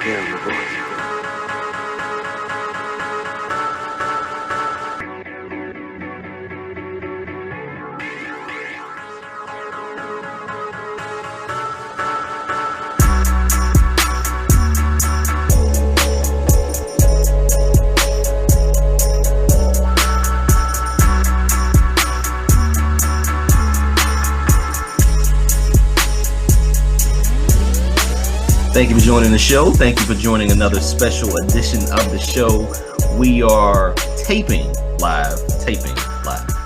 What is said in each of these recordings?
Hear your voice. Thank you for joining the show. Thank you for joining another special edition of the show. We are taping live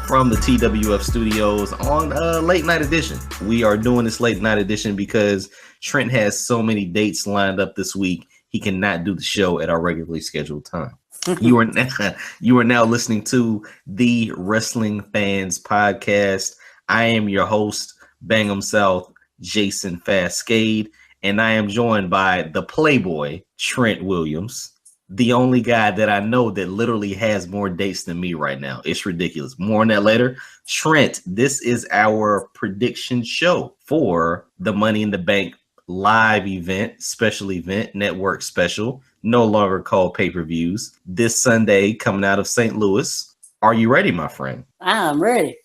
from the TWF studios on a late night edition. We are doing this late night edition because Trent has so many dates lined up this week. He cannot do the show at our regularly scheduled time. You are now listening to the Wrestling Fans Podcast. I am your host, Bangham South, Jason Fascade. And I am joined by the Playboy, Trent Williams, the only guy that I know that literally has more dates than me right now. It's ridiculous. More on that later. Trent, this is our prediction show for the Money in the Bank live event, special event, network special, no longer called pay-per-views. This Sunday, coming out of St. Louis. Are you ready, my friend? I'm ready.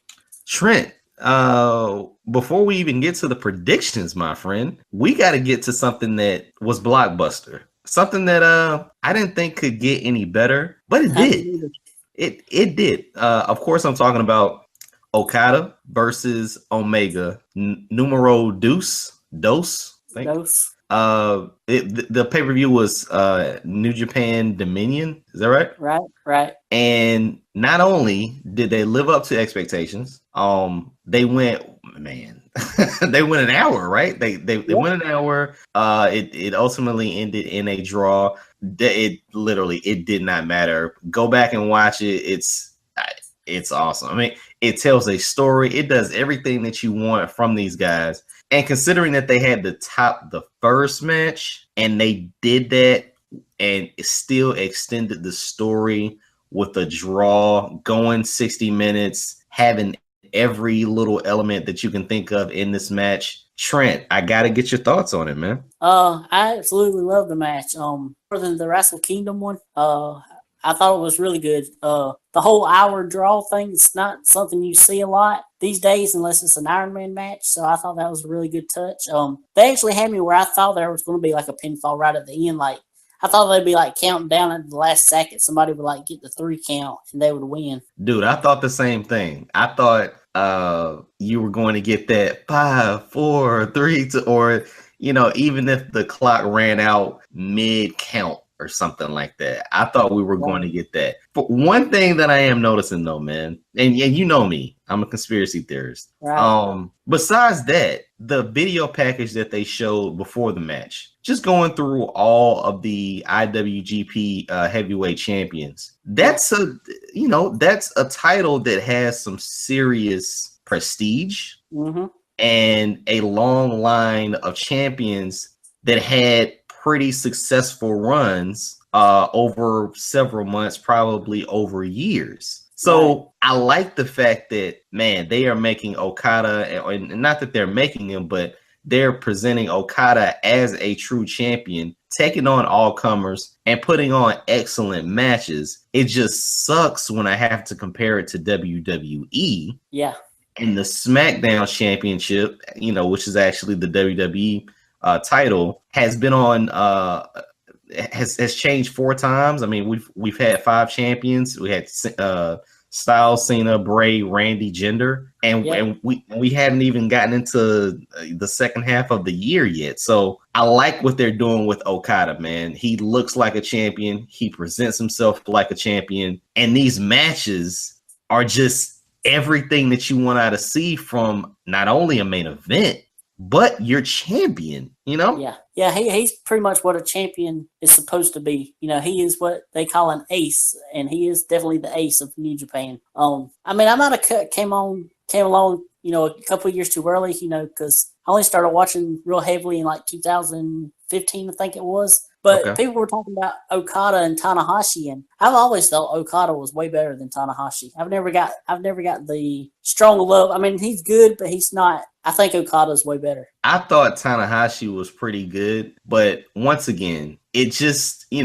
Trent. Before we even get to the predictions, my friend, we got to get to something that was blockbuster. Something that I didn't think could get any better, but it did. It did. Of course, I'm talking about Okada versus Omega, numero dos. The pay-per-view was New Japan Dominion. Is that right? Right. And not only did they live up to expectations, they went they went an hour, right? They went an hour. It ultimately ended in a draw. It did not matter. Go back and watch it. It's awesome. I mean, it tells a story. It does everything that you want from these guys. And considering that they had to top the first match, and they did that, and it still extended the story with a draw, going 60 minutes, having every little element that you can think of in this match. Trent, I gotta get your thoughts on it, man. I absolutely love the match. More than the Wrestle Kingdom one. I thought it was really good. The whole hour draw thing is not something you see a lot these days unless it's an Iron Man match. So I thought that was a really good touch. They actually had me where I thought there was going to be like a pinfall right at the end. Like I thought they'd be like counting down at the last second. Somebody would like get the 3 count and they would win. Dude, I thought the same thing. I thought you were going to get that 5, 4, 3, 2, or even if the clock ran out mid count or something like that. I thought we were going to get that. But one thing that I am noticing though, man, and you know me, I'm a conspiracy theorist. Right. Besides that, the video package that they showed before the match, just going through all of the IWGP heavyweight champions, that's a title that has some serious prestige and a long line of champions that had pretty successful runs over several months, probably over years. So I like the fact that, man, they are making Okada, and not that they're making him, but they're presenting Okada as a true champion, taking on all comers and putting on excellent matches. It just sucks when I have to compare it to WWE. Yeah. And the Smackdown Championship, which is actually the WWE title, has been on has changed 4 times. I mean, we've had 5 champions. We had Styles, Cena, Bray, Randy, Jinder, and we haven't even gotten into the second half of the year yet. So I like what they're doing with Okada, man. He looks like a champion. He presents himself like a champion, and these matches are just everything that you want to see from not only a main event, but your champion, Yeah, he's pretty much what a champion is supposed to be. He is what they call an ace, and he is definitely the ace of New Japan. I mean, I might have came along, a couple of years too early, because I only started watching real heavily in like 2015, I think it was. But people were talking about Okada and Tanahashi, and I've always thought Okada was way better than Tanahashi. I've never got the strong love. I mean, he's good, but he's not. I think Okada's way better. I thought Tanahashi was pretty good, but once again, it just, you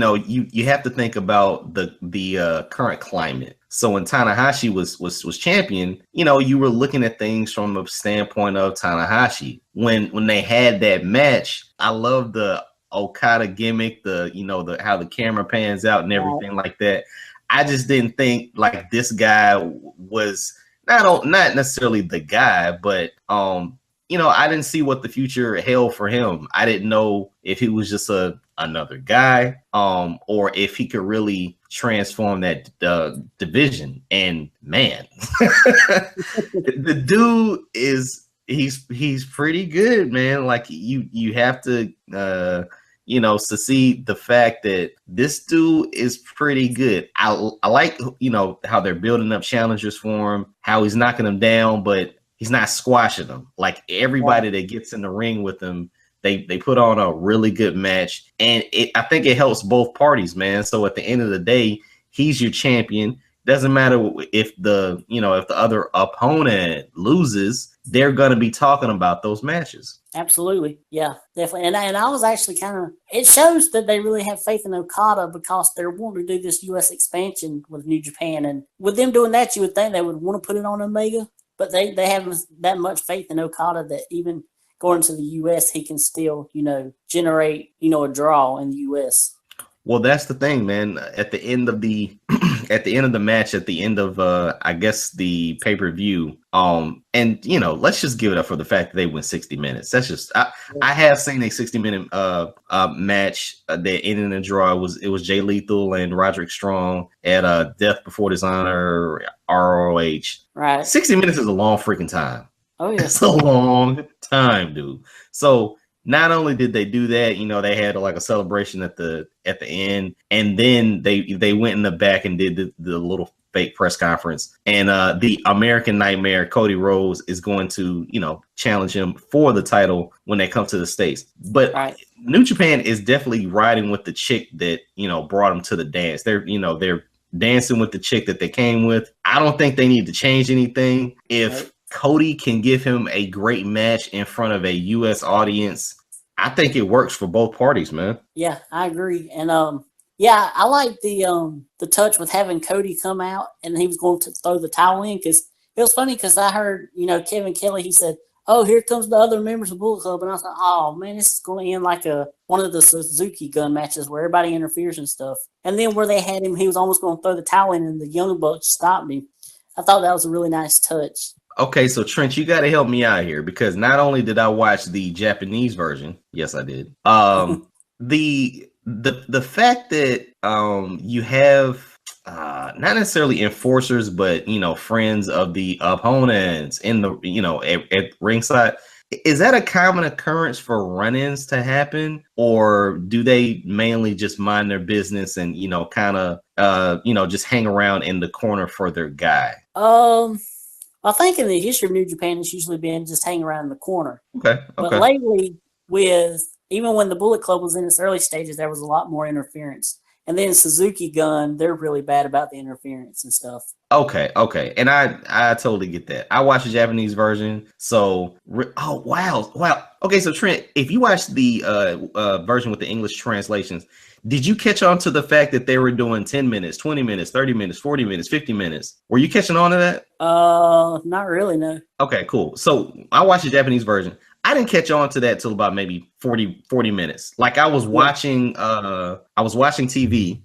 have to think about the current climate. So when Tanahashi was champion, you were looking at things from a standpoint of Tanahashi. When they had that match, I love the Okada gimmick, the how the camera pans out and everything like that. I just didn't think like this guy was not necessarily the guy, but I didn't see what the future held for him. I didn't know if he was just another guy, or if he could really transform that division. And man, the dude he's pretty good, man. Like you have to to see the fact that this dude is pretty good. I like how they're building up challengers for him, how he's knocking them down, but he's not squashing them. Like everybody that gets in the ring with him, they put on a really good match, and I think it helps both parties, man. So at the end of the day, he's your champion. Doesn't matter if the other opponent loses, they're gonna be talking about those matches. Absolutely, yeah, definitely. And I was actually it shows that they really have faith in Okada, because they're wanting to do this U.S. expansion with New Japan, and with them doing that, you would think they would want to put it on Omega. But they have that much faith in Okada that even going to the U.S., he can still, generate, a draw in the U.S. Well, that's the thing, man. At the end of the match, at the end of I guess the pay-per-view, and let's just give it up for the fact that they went 60 minutes. That's just I have seen a 60-minute match that ended in a draw. It was Jay Lethal and Roderick Strong at Death Before Dishonor ROH. Right. 60 minutes is a long freaking time. Oh yeah. It's a long time, dude. So not only did they do that, they had like a celebration at the end, and then they went in the back and did the little fake press conference. And the American Nightmare, Cody Rhodes, is going to, challenge him for the title when they come to the States. But New Japan is definitely riding with the chick that, brought them to the dance. They're dancing with the chick that they came with. I don't think they need to change anything. If Cody can give him a great match in front of a U.S. audience, I think it works for both parties, man. Yeah, I agree. And I like the touch with having Cody come out and he was going to throw the towel in, because it was funny, because I heard, Kevin Kelly, he said, "Oh, here comes the other members of Bullet Club," and I was like, "Oh man, this is going to end like one of the Suzuki gun matches where everybody interferes and stuff." And then where they had him, he was almost going to throw the towel in, and the Young Bucks stopped him. I thought that was a really nice touch. Okay, so Trent, you got to help me out here, because not only did I watch the Japanese version, yes, I did. The fact that you have not necessarily enforcers, but friends of the opponents in the at ringside, is that a common occurrence for run-ins to happen, or do they mainly just mind their business and just hang around in the corner for their guy? I think in the history of New Japan, it's usually been just hanging around in the corner. Okay. But lately, even when the Bullet Club was in its early stages, there was a lot more interference. And then Suzuki Gun, they're really bad about the interference and stuff. Okay. And I totally get that. I watched the Japanese version. So, wow. Okay, so Trent, if you watch the version with the English translations, did you catch on to the fact that they were doing 10 minutes, 20 minutes, 30 minutes, 40 minutes, 50 minutes? Were you catching on to that? Not really, no. Okay, cool. So I watched the Japanese version. I didn't catch on to that till about maybe 40 minutes. Like I was watching TV.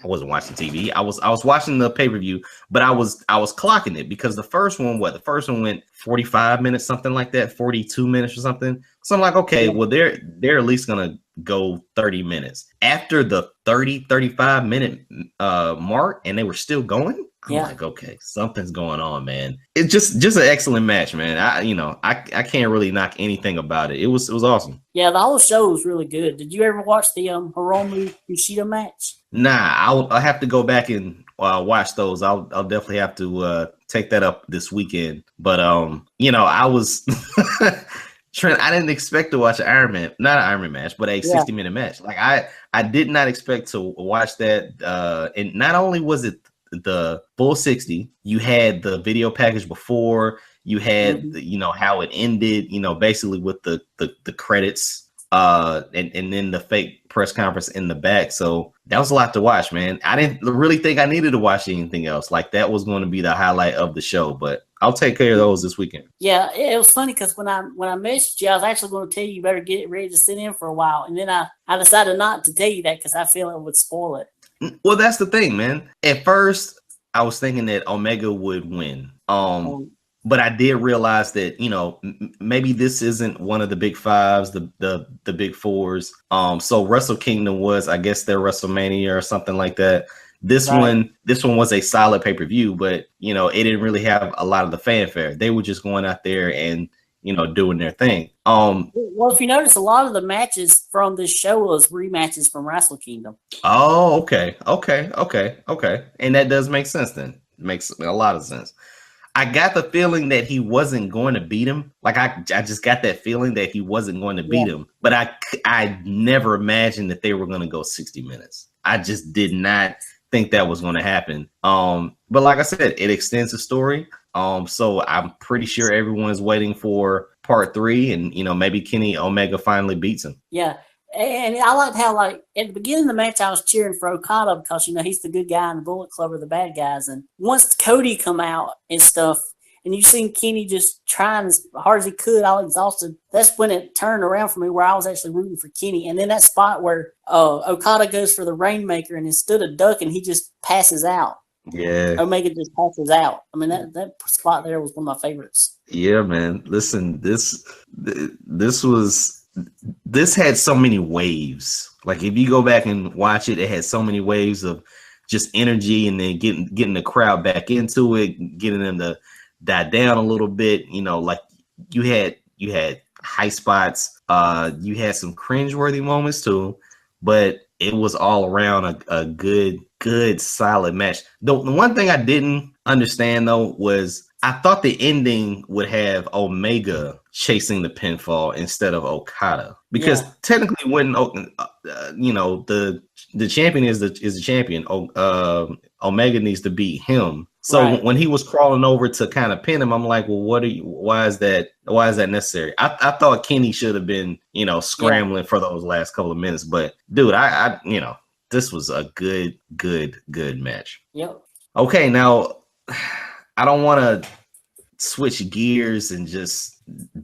I wasn't watching TV. I was watching the pay-per-view, but I was clocking it, because the first one went 45 minutes, something like that, 42 minutes or something. So I'm like, okay, well they're at least gonna go 30 minutes. After the 35 minute mark, and they were still going. I'm like, okay, something's going on, man. It's just an excellent match, man. I can't really knock anything about it. It was awesome. Yeah, the whole show was really good. Did you ever watch the Hiromu Kushida match? Nah, I'll have to go back and watch those. I'll definitely have to take that up this weekend. But I was Trent, I didn't expect to watch not an Iron Man match, but a 60-minute match. Like I did not expect to watch that. And not only was it the full 60, you had the video package before, You had how it ended, basically with the credits. And then the fake press conference in the back. So that was a lot to watch, man. I didn't really think I needed to watch anything else. Like that was going to be the highlight of the show, but I'll take care of those this weekend. Yeah, it was funny because when I messaged you, I was actually going to tell you better get ready to sit in for a while, and then I decided not to tell you that because I feel it would spoil it. Well, that's the thing, man. At first, I was thinking that Omega would win. But I did realize that, maybe this isn't one of the big fives, the big fours. So Wrestle Kingdom was, I guess, their WrestleMania or something like that. This one was a solid pay-per-view, but it didn't really have a lot of the fanfare. They were just going out there and doing their thing. Well, if you notice, a lot of the matches from this show was rematches from Wrestle Kingdom. Oh, okay. And that does make sense then. It makes a lot of sense. I got the feeling that he wasn't going to beat him. Like I just got that feeling that he wasn't going to beat him. But I never imagined that they were going to go 60 minutes. I just did not think that was going to happen. But like I said, it extends the story. So I'm pretty sure everyone's waiting for part 3, and maybe Kenny Omega finally beats him. Yeah. And I liked how, at the beginning of the match, I was cheering for Okada because, he's the good guy and the Bullet Club are the bad guys. And once Cody come out and stuff, and you seen Kenny just trying as hard as he could, all exhausted, that's when it turned around for me where I was actually rooting for Kenny. And then that spot where Okada goes for the Rainmaker, and instead of ducking, he just passes out. Yeah. Omega just passes out. I mean, that spot there was one of my favorites. Yeah, man. Listen, this had so many waves. Like if you go back and watch it, it had so many waves of just energy, and then getting the crowd back into it, getting them to die down a little bit. Like you had high spots. You had some cringeworthy moments too, but it was all around a good solid match. The one thing I didn't understand though was I thought the ending would have Omega chasing the pinfall instead of Okada, because technically when the champion is the champion, Omega needs to beat him. So when he was crawling over to kind of pin him, I'm like, well, why is that necessary? I thought Kenny should have been, scrambling for those last couple of minutes, but dude, I this was a good match. Yep. Okay, now I don't want to switch gears and just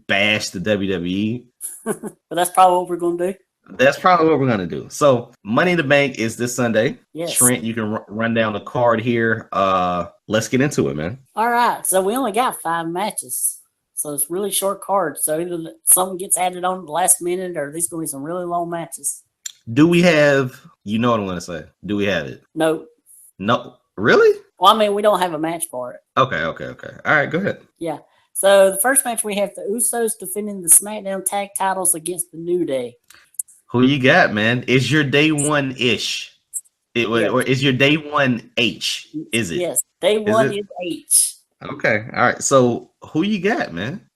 bash the WWE. But that's probably what we're going to do. That's probably what we're going to do. So Money in the Bank is this Sunday. Yes. Trent, you can run down the card here. Let's get into it, man. All right. So we only got 5 matches. So it's really short card. So either something gets added on at the last minute, or these going to be some really long matches. Do we have, what I'm going to say? Do we have it? No. No. Really? Well, I mean, we don't have a match for it. Okay. All right, go ahead. Yeah. So the first match, we have the Usos defending the Smackdown tag titles against the New Day. Who you got, man? Is your day one-ish? Or is your day one H? Is it? Yes. Day one is H. Okay. All right. So who you got, man?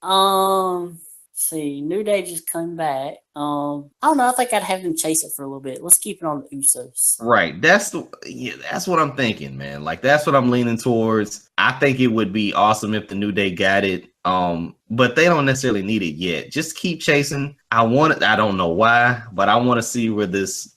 See, New Day just come back. I don't know. I think I'd have them chase it for a little bit. Let's keep it on the Usos. Right. That's what I'm thinking, man. Like that's what I'm leaning towards. I think it would be awesome if the New Day got it. But they don't necessarily need it yet. Just keep chasing. I don't know why, but I want to see where this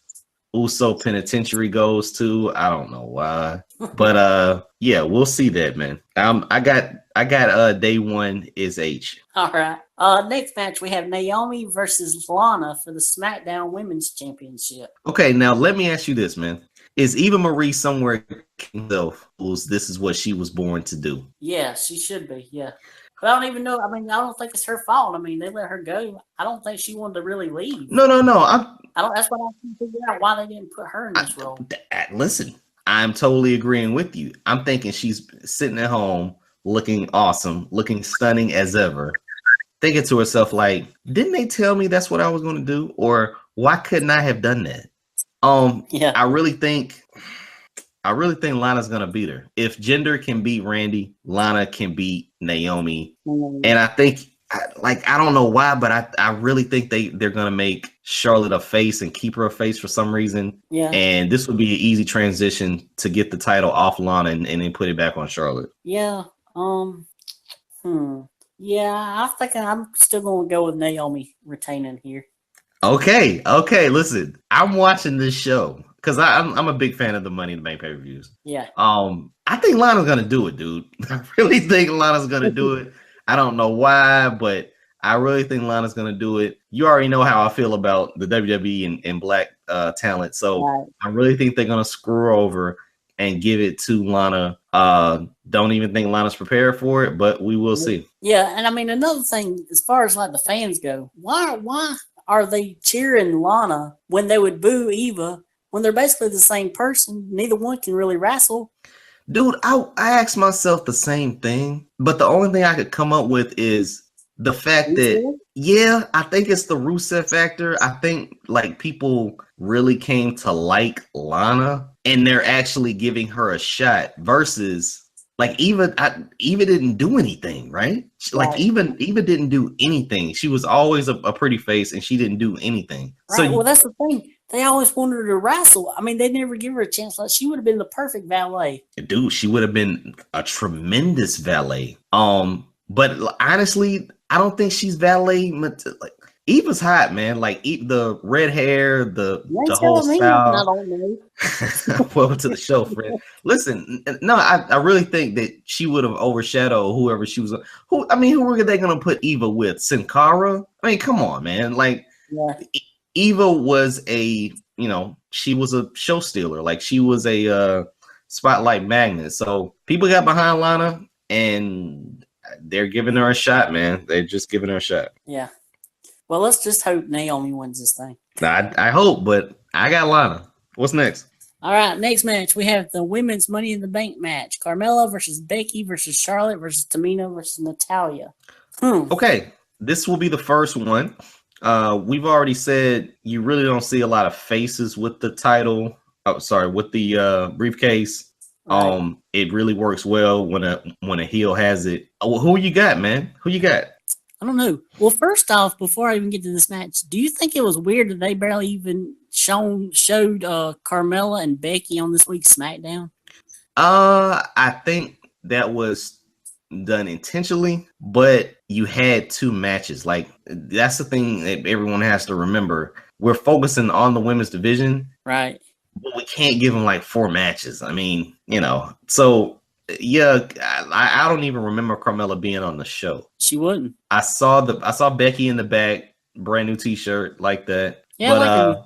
Uso penitentiary goes to. I don't know why. But yeah, we'll see that, man. I got day one is H. All right. Next match we have Naomi versus Lana for the SmackDown Women's Championship. Okay, now let me ask you this, man. Is Eva Marie somewhere herself who's this is what she was born to do? Yeah, she should be, yeah. But I don't even know. I mean, I don't think it's her fault. I mean, they let her go. I don't think she wanted to really leave. No. That's what I can't figure out why they didn't put her in this role. Listen, I'm totally agreeing with you. I'm thinking she's sitting at home looking awesome, looking stunning as ever, thinking to herself like, didn't they tell me that's what I was going to do? Or why couldn't I have done that? Yeah. I really think Lana's gonna beat her. If Jinder can beat Randy, Lana can beat Naomi. Mm-hmm. And I think, I don't know why, but I really think they're gonna make Charlotte a face and keep her a face for some reason. Yeah. And this would be an easy transition to get the title off Lana and then put it back on Charlotte. Yeah. Yeah, I think I'm still going to go with Naomi retaining here. Okay. Listen, I'm watching this show because I'm a big fan of the Money in the Bank pay-per-views. Yeah. I think Lana's gonna do it, dude. I really think Lana's gonna do it. I don't know why, but I really think Lana's gonna do it. You already know how I feel about the WWE and black talent, so Right. I really think they're gonna screw over and give it to Lana. Don't even think Lana's prepared for it, but we will see. Yeah, and I mean another thing, as far as like the fans go, why are they cheering Lana when they would boo Eva when they're basically the same person? Neither one can really wrestle. Dude, I asked myself the same thing, but the only thing I could come up with is the fact that, yeah, I think it's the Rusev factor. I think like people really came to like Lana and they're actually giving her a shot versus like Eva didn't do anything, right? Like Eva didn't do anything. She was always a pretty face and she didn't do anything. Right. So well, that's the thing. They always wanted her to wrestle. I mean, they never give her a chance. Like she would have been the perfect valet. Dude, she would have been a tremendous valet. But honestly, I don't think she's valet. Like Eva's hot, man. Like the red hair, the whole style. I don't know. Welcome to the show, friend. Listen, no, I really think that she would have overshadowed whoever she was. Who were they gonna put Eva with? Sin Cara? I mean, come on, man. Like, Eva was she was a show stealer. Like she was a spotlight magnet. So people got behind Lana and they're giving her a shot, man. They're just giving her a shot. Yeah. Well, let's just hope Naomi wins this thing. I hope, but I got Lana. What's next? All right, next match, we have the women's Money in the Bank match. Carmella versus Becky versus Charlotte versus Tamina versus Natalya. Okay, this will be the first one. We've already said you really don't see a lot of faces with the title. With the briefcase. Right. It really works well when a heel has it. Who you got, man? Who you got? I don't know. Well, first off, before I even get to this match, do you think it was weird that they barely even showed Carmella and Becky on this week's SmackDown? I think that was done intentionally, but you had two matches. Like that's the thing that everyone has to remember. We're focusing on the women's division, right? But we can't give them like 4 matches. I mean, so. Yeah, I don't even remember Carmella being on the show. She wouldn't. I saw Becky in the back, brand new T-shirt like that. Yeah, but,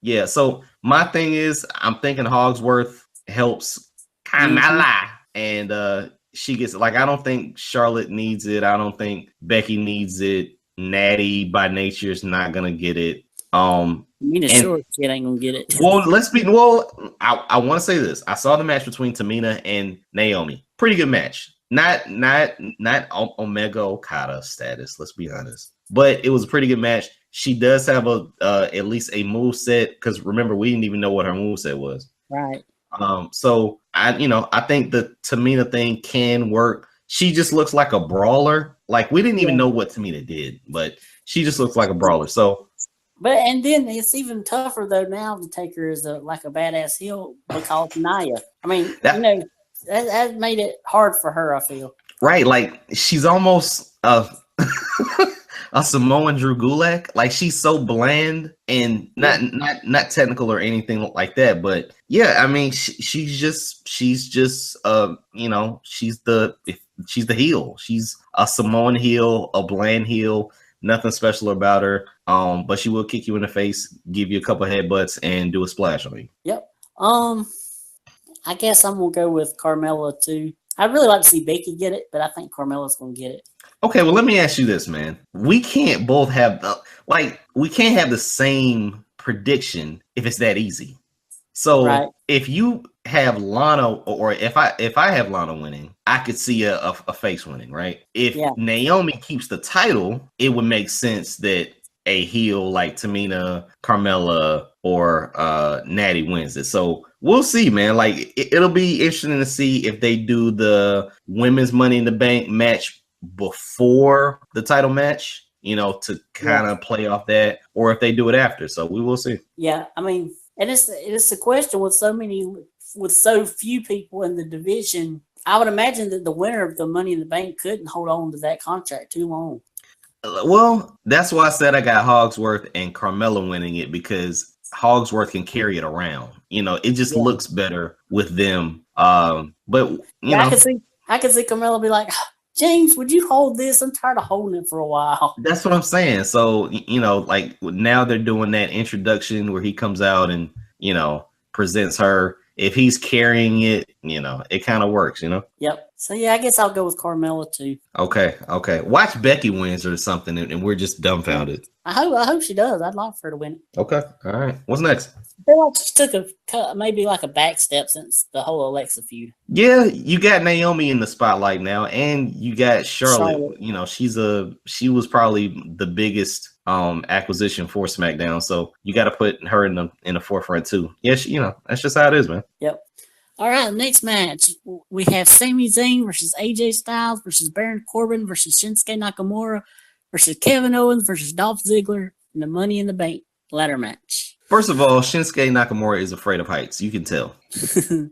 yeah. So my thing is, I'm thinking Hogsworth helps Carmella, and she gets like I don't think Charlotte needs it. I don't think Becky needs it. Natty by nature is not gonna get it. Short kid ain't gonna get it. Well, I want to say this. I saw the match between Tamina and Naomi. Pretty good match. Not Omega Okada status, let's be honest. But it was a pretty good match. She does have at least a move set, because remember, we didn't even know what her move set was. Right. So I think the Tamina thing can work. She just looks like a brawler. Like we didn't even know what Tamina did, but she just looks like a brawler. So and then it's even tougher though now to take her as a badass heel because Nia. I mean, that made it hard for her. I feel right. Like she's almost a Samoan Drew Gulak. Like she's so bland and not technical or anything like that. But yeah, I mean, she's just she's the heel. She's a Samoan heel, a bland heel. Nothing special about her. But she will kick you in the face, give you a couple headbutts, and do a splash on you. Yep. I guess I'm gonna go with Carmella too. I'd really like to see Becky get it, but I think Carmella's gonna get it. Okay, well, let me ask you this, man. We can't both have we can't have the same prediction if it's that easy. So if you have Lana, or if I have Lana winning, I could see a face winning, right? If Naomi keeps the title, it would make sense that a heel like Tamina, Carmella, or Natty wins it. So we'll see, man. Like it'll be interesting to see if they do the women's Money in the Bank match before the title match, to kind of play off that, or if they do it after. So we will see. Yeah, I mean, and it's a question with so few people in the division. I would imagine that the winner of the Money in the Bank couldn't hold on to that contract too long. Well, that's why I said I got Hogsworth and Carmella winning it, because Hogsworth can carry it around. It just looks better with them. But you know, I could see Carmella be like, James, would you hold this? I'm tired of holding it for a while. That's what I'm saying. So, like now they're doing that introduction where he comes out and, presents her. If he's carrying it, it kind of works, Yep. So, yeah, I guess I'll go with Carmella too. Okay. Watch Becky wins or something, and we're just dumbfounded. I hope she does. I'd like for her to win. Okay. All right. What's next? I feel like she took maybe like a back step since the whole Alexa feud. Yeah, you got Naomi in the spotlight now, and you got Charlotte. She was probably the biggest acquisition for SmackDown, so you got to put her in the forefront too. Yes, that's just how it is, man. Yep. All right, next match we have Sami Zayn versus AJ Styles versus Baron Corbin versus Shinsuke Nakamura versus Kevin Owens versus Dolph Ziggler in the Money in the Bank ladder match. First of all, Shinsuke Nakamura is afraid of heights. You can tell. Who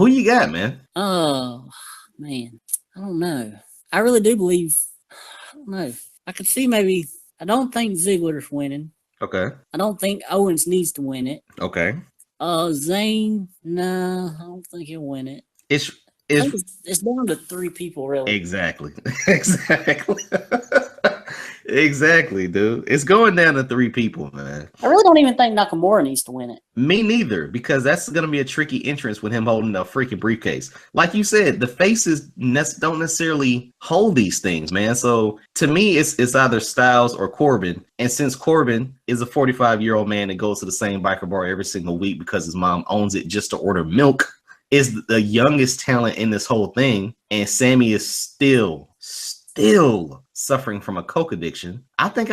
you got, man? Oh, man. I don't know. I really do believe. I don't know. I could see maybe. I don't think Ziggler's winning. Okay. I don't think Owens needs to win it. Okay. Zayn, no, I don't think he'll win it. It's down to 3 people, really. Exactly. Exactly, dude. It's going down to 3 people, man. I really don't even think Nakamura needs to win it. Me neither, because that's going to be a tricky entrance with him holding a freaking briefcase. Like you said, the faces don't necessarily hold these things, man. So to me, it's either Styles or Corbin. And since Corbin is a 45-year-old man that goes to the same biker bar every single week because his mom owns it just to order milk, is the youngest talent in this whole thing. And Sammy is still suffering from a coke addiction. I think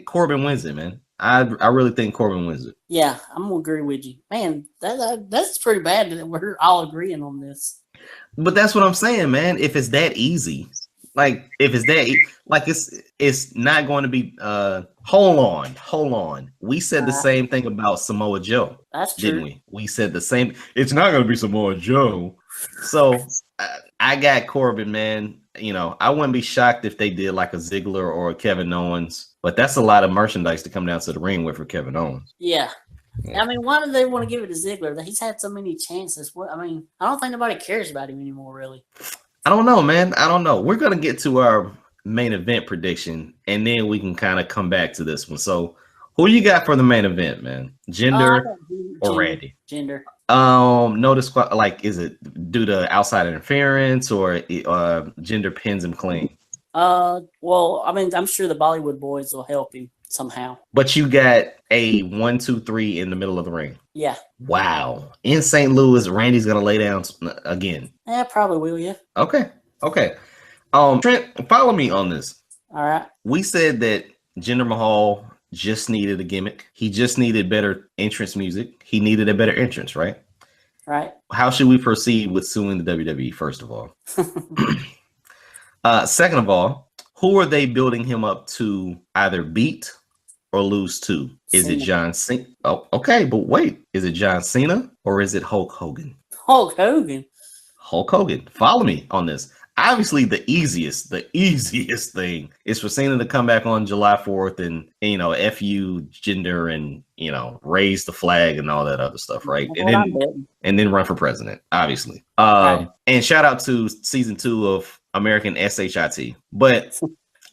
Corbin wins it, man. I really think Corbin wins it. Yeah, I'm gonna agree with you, man. That's pretty bad that we're all agreeing on this. But that's what I'm saying, man. If it's that easy, it's not going to be. Hold on. We said the same thing about Samoa Joe. That's true. Didn't we? We said the same. It's not going to be Samoa Joe. So I got Corbin, man. I wouldn't be shocked if they did like a Ziggler or a Kevin Owens, but that's a lot of merchandise to come down to the ring with for Kevin Owens. Yeah. I mean, why do they want to give it to Ziggler? He's had so many chances. I don't think nobody cares about him anymore, really. I don't know, man. I don't know. We're going to get to our main event prediction, and then we can kind of come back to this one. So who you got for the main event, man? Jinder or Randy? Jinder. Notice, like, is it due to outside interference or Jinder pins him clean? Well, I mean, I'm sure the Bollywood boys will help him somehow. But you got a 1, 2, 3 in the middle of the ring. Yeah. Wow. In St. Louis, Randy's gonna lay down again. Yeah, probably will. Yeah. Okay. Trent, follow me on this. All right. We said that Jinder Mahal just needed a gimmick. He just needed better entrance music. He needed a better entrance, right? Right. How should we proceed with suing the WWE, first of all? Second of all, who are they building him up to either beat or lose to? Is it John Cena? Oh, okay, but wait. Is it John Cena or is it Hulk Hogan? Hulk Hogan. Hulk Hogan. Follow me on this. Obviously, the easiest thing is for Cena to come back on July 4th and F you Jinder and raise the flag and all that other stuff, right? And then run for president, obviously. Right. And shout out to season 2 of American SHIT. But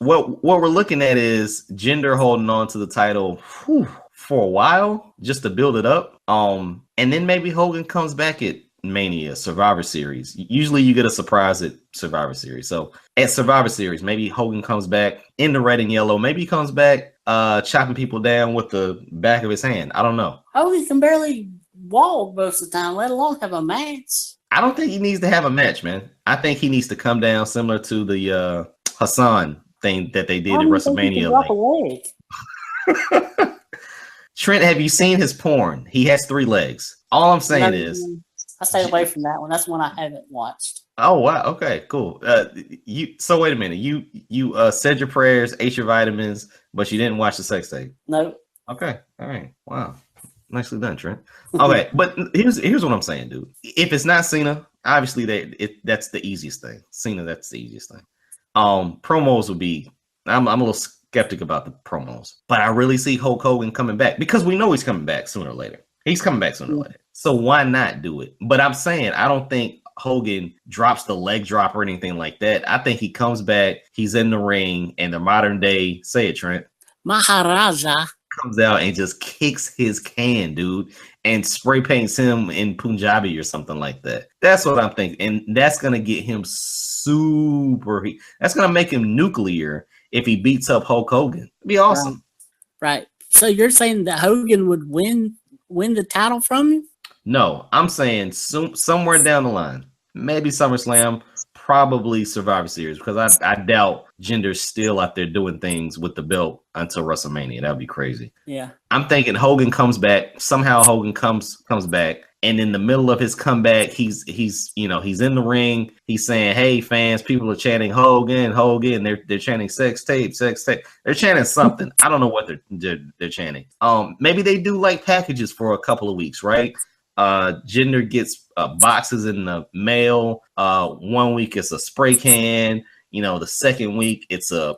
what we're looking at is Jinder holding on to the title for a while just to build it up. And then maybe Hogan comes back at Mania, Survivor Series. Usually you get a surprise at Survivor Series. So at Survivor Series, maybe Hogan comes back in the red and yellow. Maybe he comes back chopping people down with the back of his hand. I don't know. Hogan can barely walk most of the time, let alone have a match. I don't think he needs to have a match, man. I think he needs to come down similar to the Hassan thing that they did at WrestleMania. Trent, have you seen his porn? He has 3 legs. All I'm saying is I stayed away from that one. That's one I haven't watched. Oh wow. Okay, cool. So wait a minute. You said your prayers, ate your vitamins, but you didn't watch the sex tape. No. Okay. All right. Wow. Nicely done, Trent. Okay, but here's what I'm saying, dude. If it's not Cena obviously that's the easiest thing. Cena, that's the easiest thing. Promos would be. I'm a little skeptic about the promos, but I really see Hulk Hogan coming back because we know he's coming back sooner or later. He's coming back sooner or later. So why not do it? But I'm saying I don't think Hogan drops the leg drop or anything like that. I think he comes back, he's in the ring, and the modern day, say it, Trent, Maharaja comes out and just kicks his can, dude, and spray paints him in Punjabi or something like that. That's what I'm thinking. And that's going to get him that's going to make him nuclear if he beats up Hulk Hogan. It'd be awesome. Right. So you're saying that Hogan would win the title from him? No, I'm saying somewhere down the line, maybe SummerSlam, probably Survivor Series, because I doubt Jinder's still out there doing things with the belt until WrestleMania. That would be crazy. Yeah. I'm thinking Hogan comes back. Somehow Hogan comes back. And in the middle of his comeback, he's in the ring. He's saying, "Hey, fans, people are chanting Hogan. They're chanting sex tape. They're chanting something. I don't know what they're chanting. Maybe they do like packages for a couple of weeks, right? Jinder gets boxes in the mail. 1 week it's a spray can. The second week it's a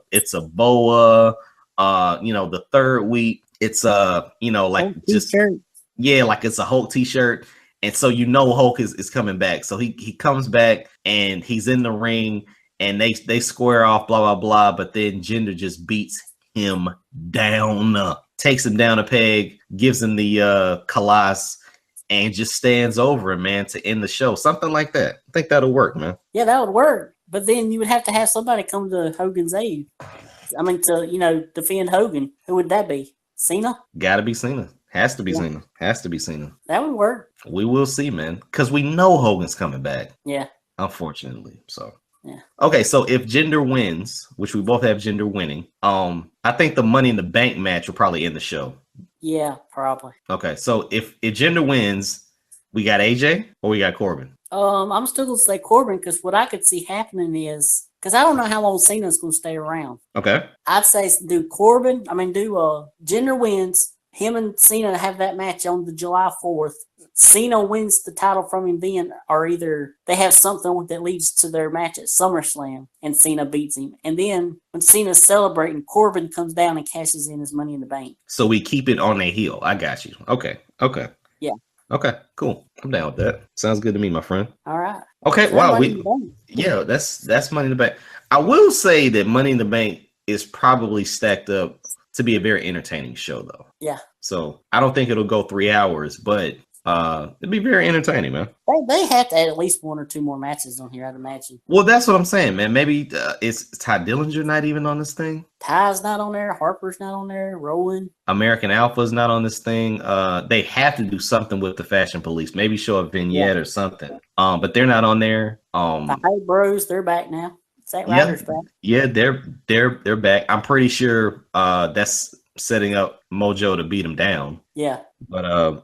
boa. The third week it's like just t-shirt. Yeah, like it's a Hulk t-shirt. And so Hulk is coming back. So he comes back and he's in the ring and they square off, blah, blah, blah. But then Jinder just beats him down, takes him down a peg, gives him the Colossus, and just stands over him, man, to end the show. Something like that. I think that'll work, man. Yeah, that would work. But then you would have to have somebody come to Hogan's aid. I mean, to, defend Hogan. Who would that be? Cena? Gotta be Cena. Has to be Cena. Has to be Cena. That would work. We will see, man. Because we know Hogan's coming back. Yeah. Unfortunately. So. Yeah. Okay, so if Jinder wins, which we both have Jinder winning, I think the Money in the Bank match will probably end the show. Yeah, probably. Okay, so if Jinder wins, we got AJ or we got Corbin? I'm still going to say Corbin because what I could see happening is, because I don't know how long Cena's going to stay around. Okay. I'd say do Jinder wins, him and Cena have that match on the July 4th. Cena wins the title from him then, or either they have something that leads to their match at SummerSlam and Cena beats him. And then when Cena's celebrating, Corbin comes down and cashes in his Money in the Bank. So we keep it on a heel. I got you. Okay. Yeah. Okay, cool. I'm down with that. Sounds good to me, my friend. All right. Okay, so wow. That's Money in the Bank. I will say that Money in the Bank is probably stacked up to be a very entertaining show, though. Yeah. So I don't think it'll go 3 hours, but it'd be very entertaining, man. They have to add at least 1 or 2 more matches on here, I'd imagine. Well, that's what I'm saying, man. Maybe is Ty Dillinger not even on this thing? Ty's not on there. Harper's not on there. Rowan. American Alpha's not on this thing. They have to do something with the Fashion Police. Maybe show a vignette or something. But they're not on there. The Hype Bros, they're back now. Zack Ryder's back. Yeah, they're back. I'm pretty sure that's setting up Mojo to beat him down. Yeah. But I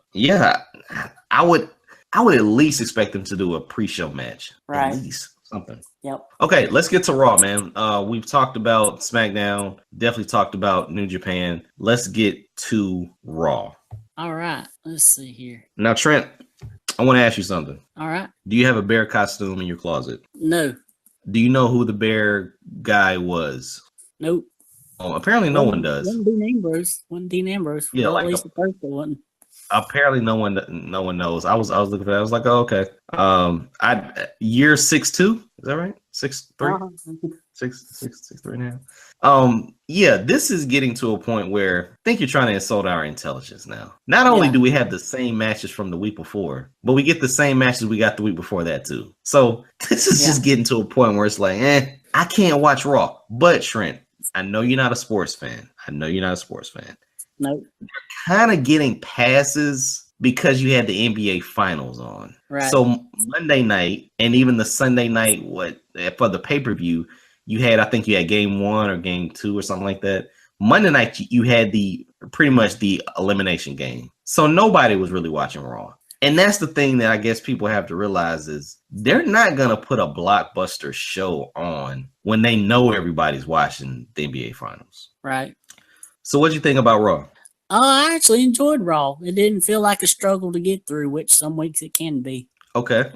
would at least expect them to do a pre-show match. Right. At least something. Yep. Okay, let's get to Raw, man. We've talked about SmackDown, definitely talked about New Japan. Let's get to Raw. All right. Let's see here. Now, Trent, I want to ask you something. All right. Do you have a bear costume in your closet? No. Do you know who the bear guy was? Nope. Apparently no one does. One Dean Ambrose. Yeah, like at least the first one. Apparently no one knows. I was looking for that. I was like, oh, okay. Year 6'2", is that right? 6'3", 6'3.5". Yeah, this is getting to a point where I think you're trying to insult our intelligence now. Not only do we have the same matches from the week before, but we get the same matches we got the week before that too. So this is just getting to a point where it's like, I can't watch Raw. But Trent, I know you're not a sports fan. Nope. They're kind of getting passes because you had the NBA Finals on. Right. So Monday night and even the Sunday night, for the pay-per-view, you had Game 1 or Game 2 or something like that. Monday night, you had pretty much the elimination game. So nobody was really watching Raw. And that's the thing that I guess people have to realize is they're not going to put a blockbuster show on when they know everybody's watching the NBA Finals. Right. So what'd you think about Raw? I actually enjoyed Raw. It didn't feel like a struggle to get through, which some weeks it can be. Okay.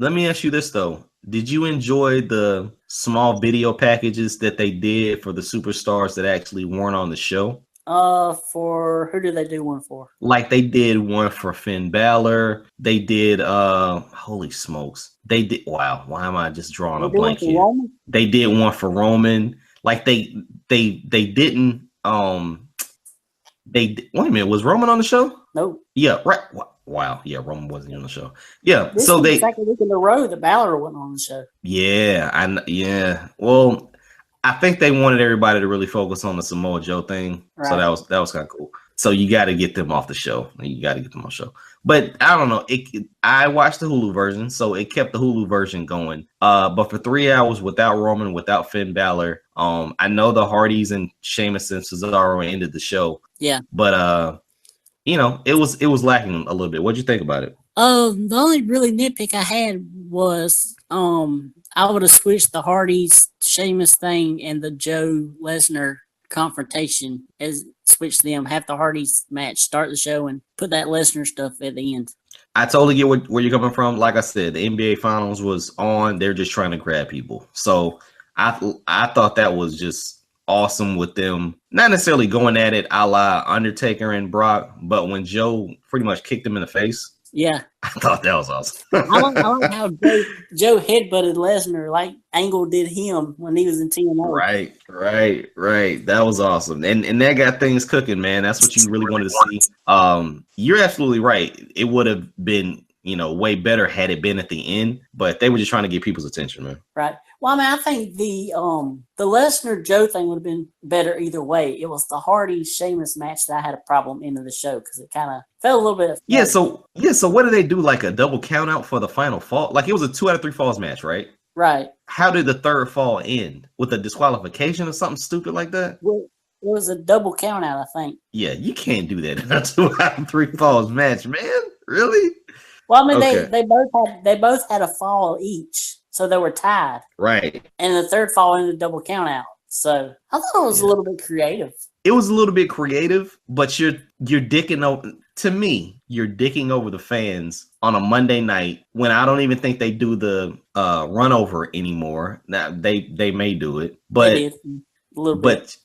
Let me ask you this though. Did you enjoy the small video packages that they did for the superstars that actually weren't on the show? For who did they do one for? Like they did one for Finn Balor. They did holy smokes. They did wow, why am I just drawing a blank here? Roman? They did one for Roman. Like they didn't wait a minute, was Roman on the show? Nope. Yeah, right. Wow. Yeah, Roman wasn't on the show. Yeah. This so is they the second week in a row that Balor wasn't on the show. Yeah. Well, I think they wanted everybody to really focus on the Samoa Joe thing. Right. So that was kind of cool. So you got to get them off the show. You got to get them on the show. But I don't know. I watched the Hulu version, so it kept the Hulu version going. But for 3 hours without Roman, without Finn Balor, I know the Hardys and Sheamus and Cesaro ended the show. Yeah. But you know, it was lacking a little bit. What'd you think about it? The only really nitpick I had was I would have switched the Hardys Sheamus thing and the Joe Lesnar confrontation, as switch them, have the Hardys match start the show and put that Lesnar stuff at the end. I totally get where you're coming from. Like I said, the NBA Finals was on. They're just trying to grab people. So I thought that was just awesome with them, not necessarily going at it a la Undertaker and Brock, but when Joe pretty much kicked him in the face. Yeah. I thought that was awesome. I like how Joe headbutted Lesnar like Angle did him when he was in TNA. Right. That was awesome. And that got things cooking, man. That's what you really wanted to see. You're absolutely right. It would have been, you know, way better had it been at the end, but they were just trying to get people's attention, man. Right. Well, I mean, I think the Lesnar Joe thing would have been better either way. It was the Hardy Sheamus match that I had a problem into the show because it kind of felt a little bit. So what did they do? Like a double count out for the final fall? Like it was a 2 out of 3 falls match, right? Right. How did the third fall end? With a disqualification or something stupid like that? Well, it was a double count out, I think. Yeah, you can't do that in a 2 out of 3 falls match, man. Really? Well, I mean, okay. they both had a fall each, so they were tied. Right. And the third fall ended a double count out. So I thought it was a little bit creative. It was a little bit creative, but you're dicking over. To me, you're dicking over the fans on a Monday night when I don't even think they do the run over anymore. Now they may do it, but a little bit.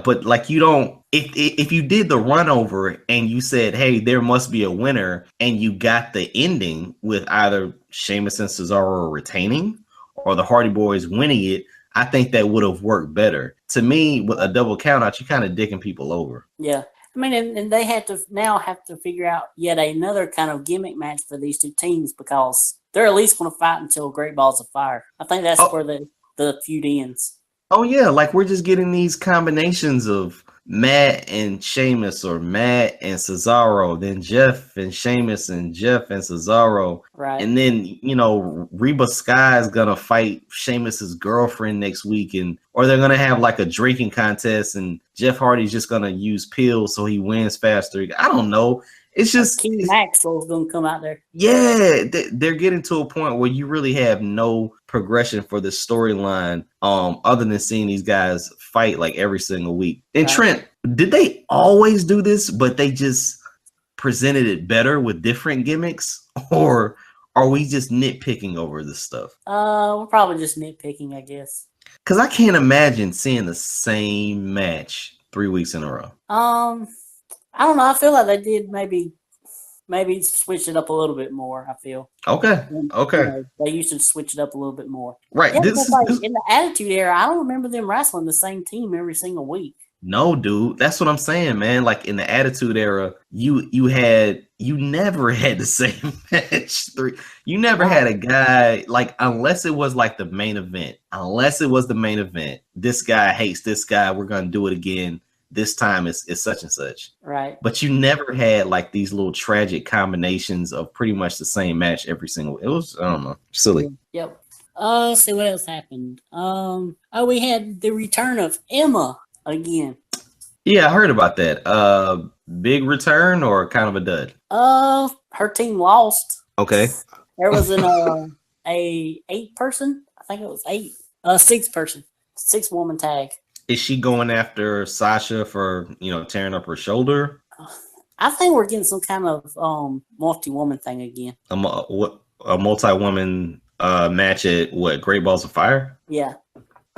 But like you don't. If you did the run over and you said, hey, there must be a winner, and you got the ending with either Sheamus and Cesaro retaining or the Hardy Boys winning it, I think that would have worked better. To me, with a double count out, you're kind of dicking people over. Yeah. I mean, and they have to figure out yet another kind of gimmick match for these two teams because they're at least going to fight until Great Balls of Fire. I think that's where the feud ends. Oh, yeah. Like we're just getting these combinations of Matt and Sheamus or Matt and Cesaro, then Jeff and Sheamus and Jeff and Cesaro. Right. And then, you know, Reba Sky is going to fight Sheamus's girlfriend next week, or they're going to have like a drinking contest and Jeff Hardy's just going to use pills so he wins faster. I don't know. It's just King Maxwell's going to come out there. Yeah, they're getting to a point where you really have no progression for the storyline, other than seeing these guys fight like every single week. And right. Trent, did they always do this, but they just presented it better with different gimmicks, or are we just nitpicking over this stuff? We're probably just nitpicking, I guess. Because I can't imagine seeing the same match 3 weeks in a row. I don't know. I feel like they did maybe switch it up a little bit more. I feel. Okay. You know, they used to switch it up a little bit more. Right. Yeah, in the Attitude Era, I don't remember them wrestling the same team every single week. No, dude. That's what I'm saying, man. Like in the Attitude Era, you never had the same match. You never had a guy, like, unless it was like the main event. Unless it was the main event. This guy hates this guy. We're gonna do it again. This time it's such and such. Right. But you never had like these little tragic combinations of pretty much the same match every single. It was, I don't know, silly. Yep. Let's see what else happened. We had the return of Emma again. Yeah, I heard about that. Big return or kind of a dud? Her team lost. Okay. There was a 8-person. I think it was 6-person, 6-woman tag. Is she going after Sasha for, tearing up her shoulder? I think we're getting some kind of multi-woman thing again. What? a multi-woman match at what, Great Balls of Fire? Yeah.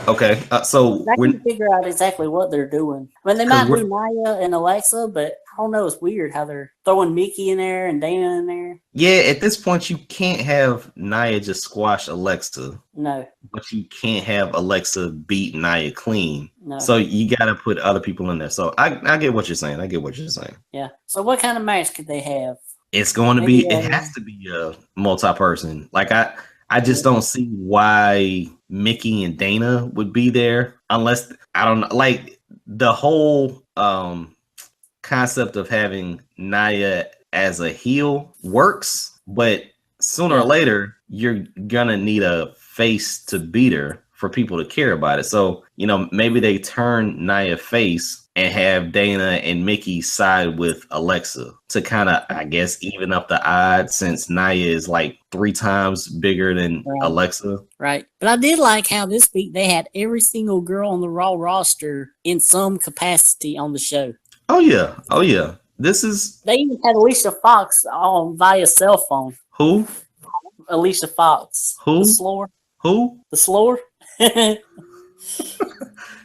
Okay, so I can figure out exactly what they're doing. I mean, they might do Nia and Alexa, but I don't know. It's weird how they're throwing Mickey in there and Dana in there. Yeah, at this point, you can't have Nia just squash Alexa. No. But you can't have Alexa beat Nia clean. No. So you got to put other people in there. So I get what you're saying. Yeah. So what kind of match could they have? It's going to be, it has to be a multi-person. Like I just don't see why Mickey and Dana would be there unless, I don't know, like the whole concept of having Nia as a heel works, but sooner or later you're gonna need a face to beat her for people to care about it. So, you know, maybe they turn Nia face and have Dana and Mickey side with Alexa to kind of, I guess, even up the odds, since Nia is like 3 times bigger than Alexa. Right. But I did like how this week they had every single girl on the Raw roster in some capacity on the show. Oh, yeah. Oh, yeah. They even had Alicia Fox on via cell phone. Who? Alicia Fox. Who? The Slower. Who? The Slower.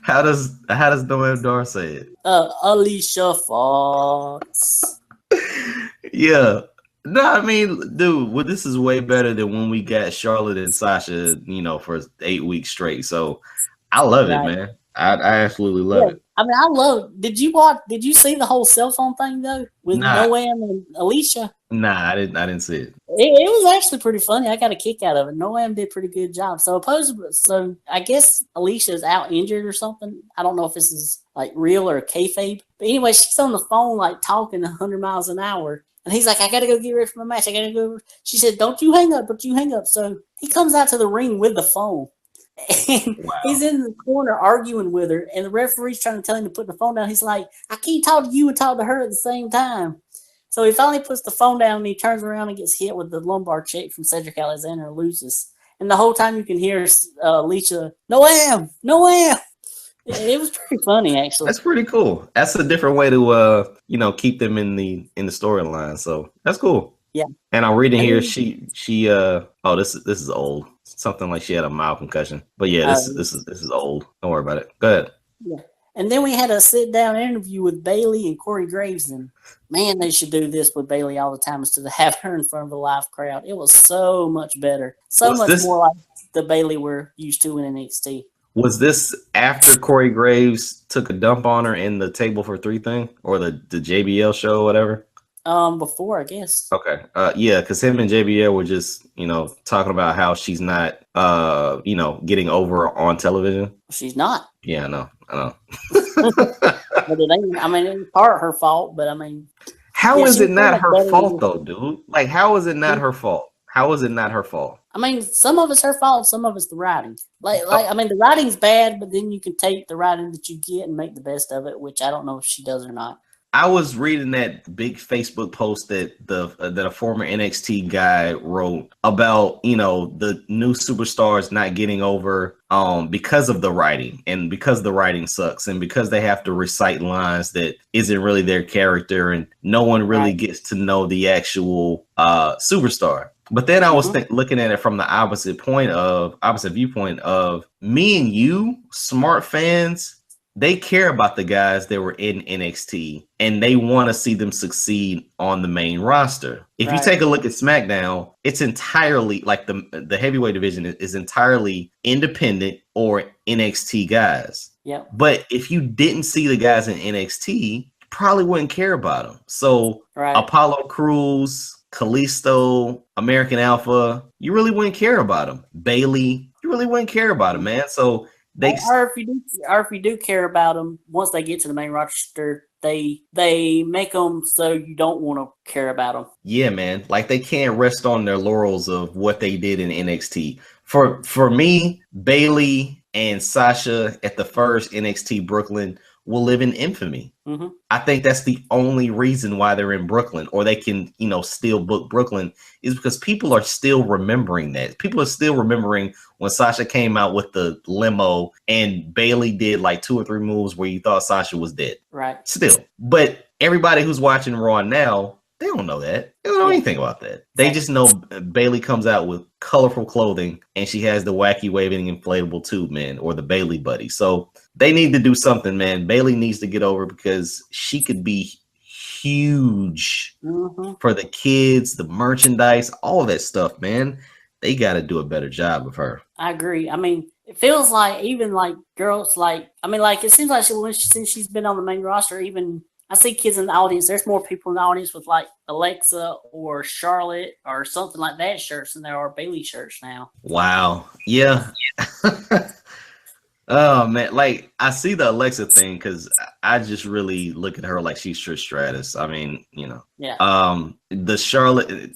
How does Noam Dar say it? Alicia Fox. Yeah. No, I mean, dude, well, this is way better than when we got Charlotte and Sasha, you know, for 8 weeks straight. So I love it, man. I absolutely love it. I mean, did you see the whole cell phone thing though with Noam and Alicia? Nah, I didn't see it. It was actually pretty funny. I got a kick out of it. Noam did a pretty good job. So I guess Alicia's out injured or something. I don't know if this is like real or kayfabe. But anyway, she's on the phone like talking 100 miles an hour. And he's like, I got to go get ready for my match. I got to go. She said, don't you hang up. So he comes out to the ring with the phone. And he's in the corner arguing with her. And the referee's trying to tell him to put the phone down. He's like, I can't talk to you and talk to her at the same time. So he finally puts the phone down and he turns around and gets hit with the lumbar check from Cedric Alexander and loses. And the whole time you can hear Alicia, Noam. It was pretty funny, actually. That's pretty cool. That's a different way to keep them in the storyline. So that's cool. Yeah. And I'm reading here, she this is old. Something like she had a mild concussion. But yeah, this is old. Don't worry about it. Go ahead. Yeah. And then we had a sit-down interview with Bayley and Corey Graves. And man, they should do this with Bayley all the time instead of having her in front of a live crowd. It was so much better. More like the Bayley we're used to in NXT. Was this after Corey Graves took a dump on her in the Table for Three thing? Or the JBL show or whatever? Before, I guess. Okay. Yeah, because him and JBL were just, talking about how she's not, getting over on television. She's not. Yeah, I know. But it's part of her fault, but I mean. How is it not her fault, though, dude? Like, how is it not her fault? How is it not her fault? I mean, some of it's her fault, some of it's the writing. The writing's bad, but then you can take the writing that you get and make the best of it, which I don't know if she does or not. I was reading that big Facebook post that a former NXT guy wrote about, the new superstars not getting over because of the writing, and because the writing sucks, and because they have to recite lines that isn't really their character, and no one really gets to know the actual superstar. But then I was looking at it from the opposite viewpoint of me and you, smart fans. They care about the guys that were in NXT, and they want to see them succeed on the main roster. If you take a look at Smackdown, it's entirely like the heavyweight division is entirely independent or NXT guys. Yeah. But if you didn't see the guys in NXT, you probably wouldn't care about them. So Apollo Crews, Kalisto, American Alpha, you really wouldn't care about them. Bayley, you really wouldn't care about them, man. So if you do care about them, once they get to the main roster, they make them so you don't want to care about them. Yeah, man. Like, they can't rest on their laurels of what they did in NXT. For me, Bayley and Sasha at the first NXT Brooklyn will live in infamy. Mm-hmm. I think that's the only reason why they're in Brooklyn, or they can, still book Brooklyn, is because people are still remembering that. People are still remembering when Sasha came out with the limo and Bayley did like 2 or 3 moves where you thought Sasha was dead. Right. Still. But everybody who's watching Raw now They don't know that. They don't know anything about that. They just know Bailey comes out with colorful clothing and she has the wacky waving inflatable tube man or the Bailey buddy. So they need to do something, man. Bailey needs to get over because she could be huge for the kids, the merchandise, all of that stuff, man. They got to do a better job of her. I agree. I mean, it feels like even like girls, like, I mean, like it seems like since she's been on the main roster, even I see kids in the audience. There's more people in the audience with like Alexa or Charlotte or something like that shirts than there are Bailey shirts now. Wow. Yeah. Oh man, like I see the Alexa thing because I just really look at her like she's Trish Stratus. I mean, you know, the Charlotte,